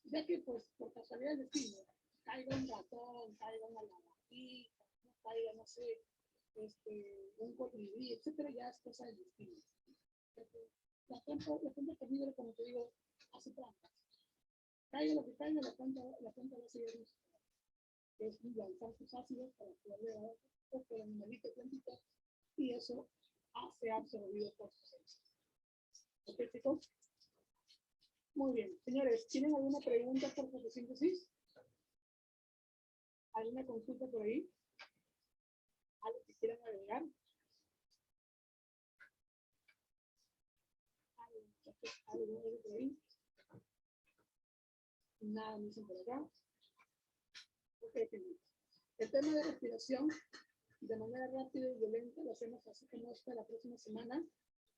Ya que pues por casualidad del destino caiga un ratón, caiga una lagartija, caiga, no sé, un colibrí, etcétera, ya es cosa del destino. La planta carnívora, como te digo, hace trampas. Caiga lo que caiga, la planta va a seguir es lanzar sus ácidos para poderle dar el animalito plantita y eso se ha absorbido por sus heces. ¿Ok, chicos? Muy bien. Señores, ¿tienen alguna pregunta por fotosíntesis? ¿Alguna consulta por ahí? ¿Algo que quieran agregar? ¿Algo por ahí? Nada, me dicen por acá. Ok, el tema de respiración, de manera rápida y violenta, lo hacemos así como hasta la próxima semana.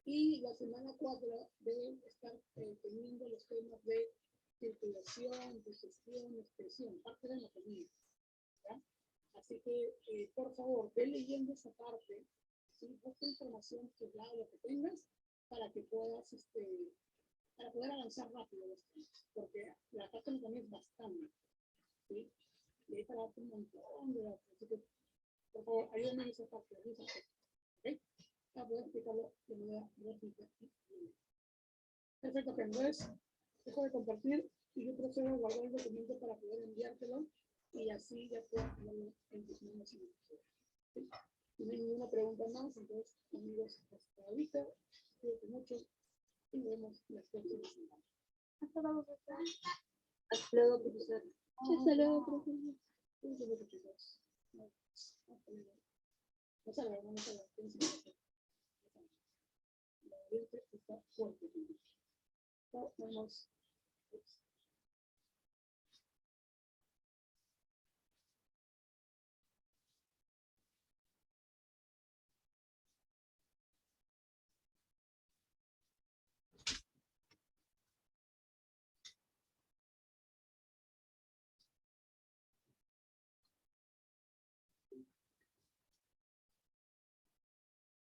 Y la semana 4 deben estar teniendo los temas de circulación, digestión, expresión, parte de la comida. ¿Ya? Así que, por favor, ve leyendo esa parte, ¿sí? Busca información que lo que tengas para que puedas, para poder avanzar rápido los temas, porque la parte también es bastante, ¿sí? Y ahí para darte un montón de datos. Así que, por favor, ayúdame en esa parte, ¿ok? Para poder explicarlo de manera rápida y bien. Perfecto, que entonces dejo de compartir y yo procedo a guardar el documento para poder enviártelo y así ya puedo ponerlo en tus manos. ¿Sí? Si no hay ninguna pregunta más, entonces, amigos, hasta ahorita, cuídate mucho y nos vemos la próxima semana. Hasta luego, profesor. Hasta luego, profesor. Hasta luego, profesor. Hasta luego, chicos. Hasta luego. No salga, no salga. La gente está fuerte. Nos vemos.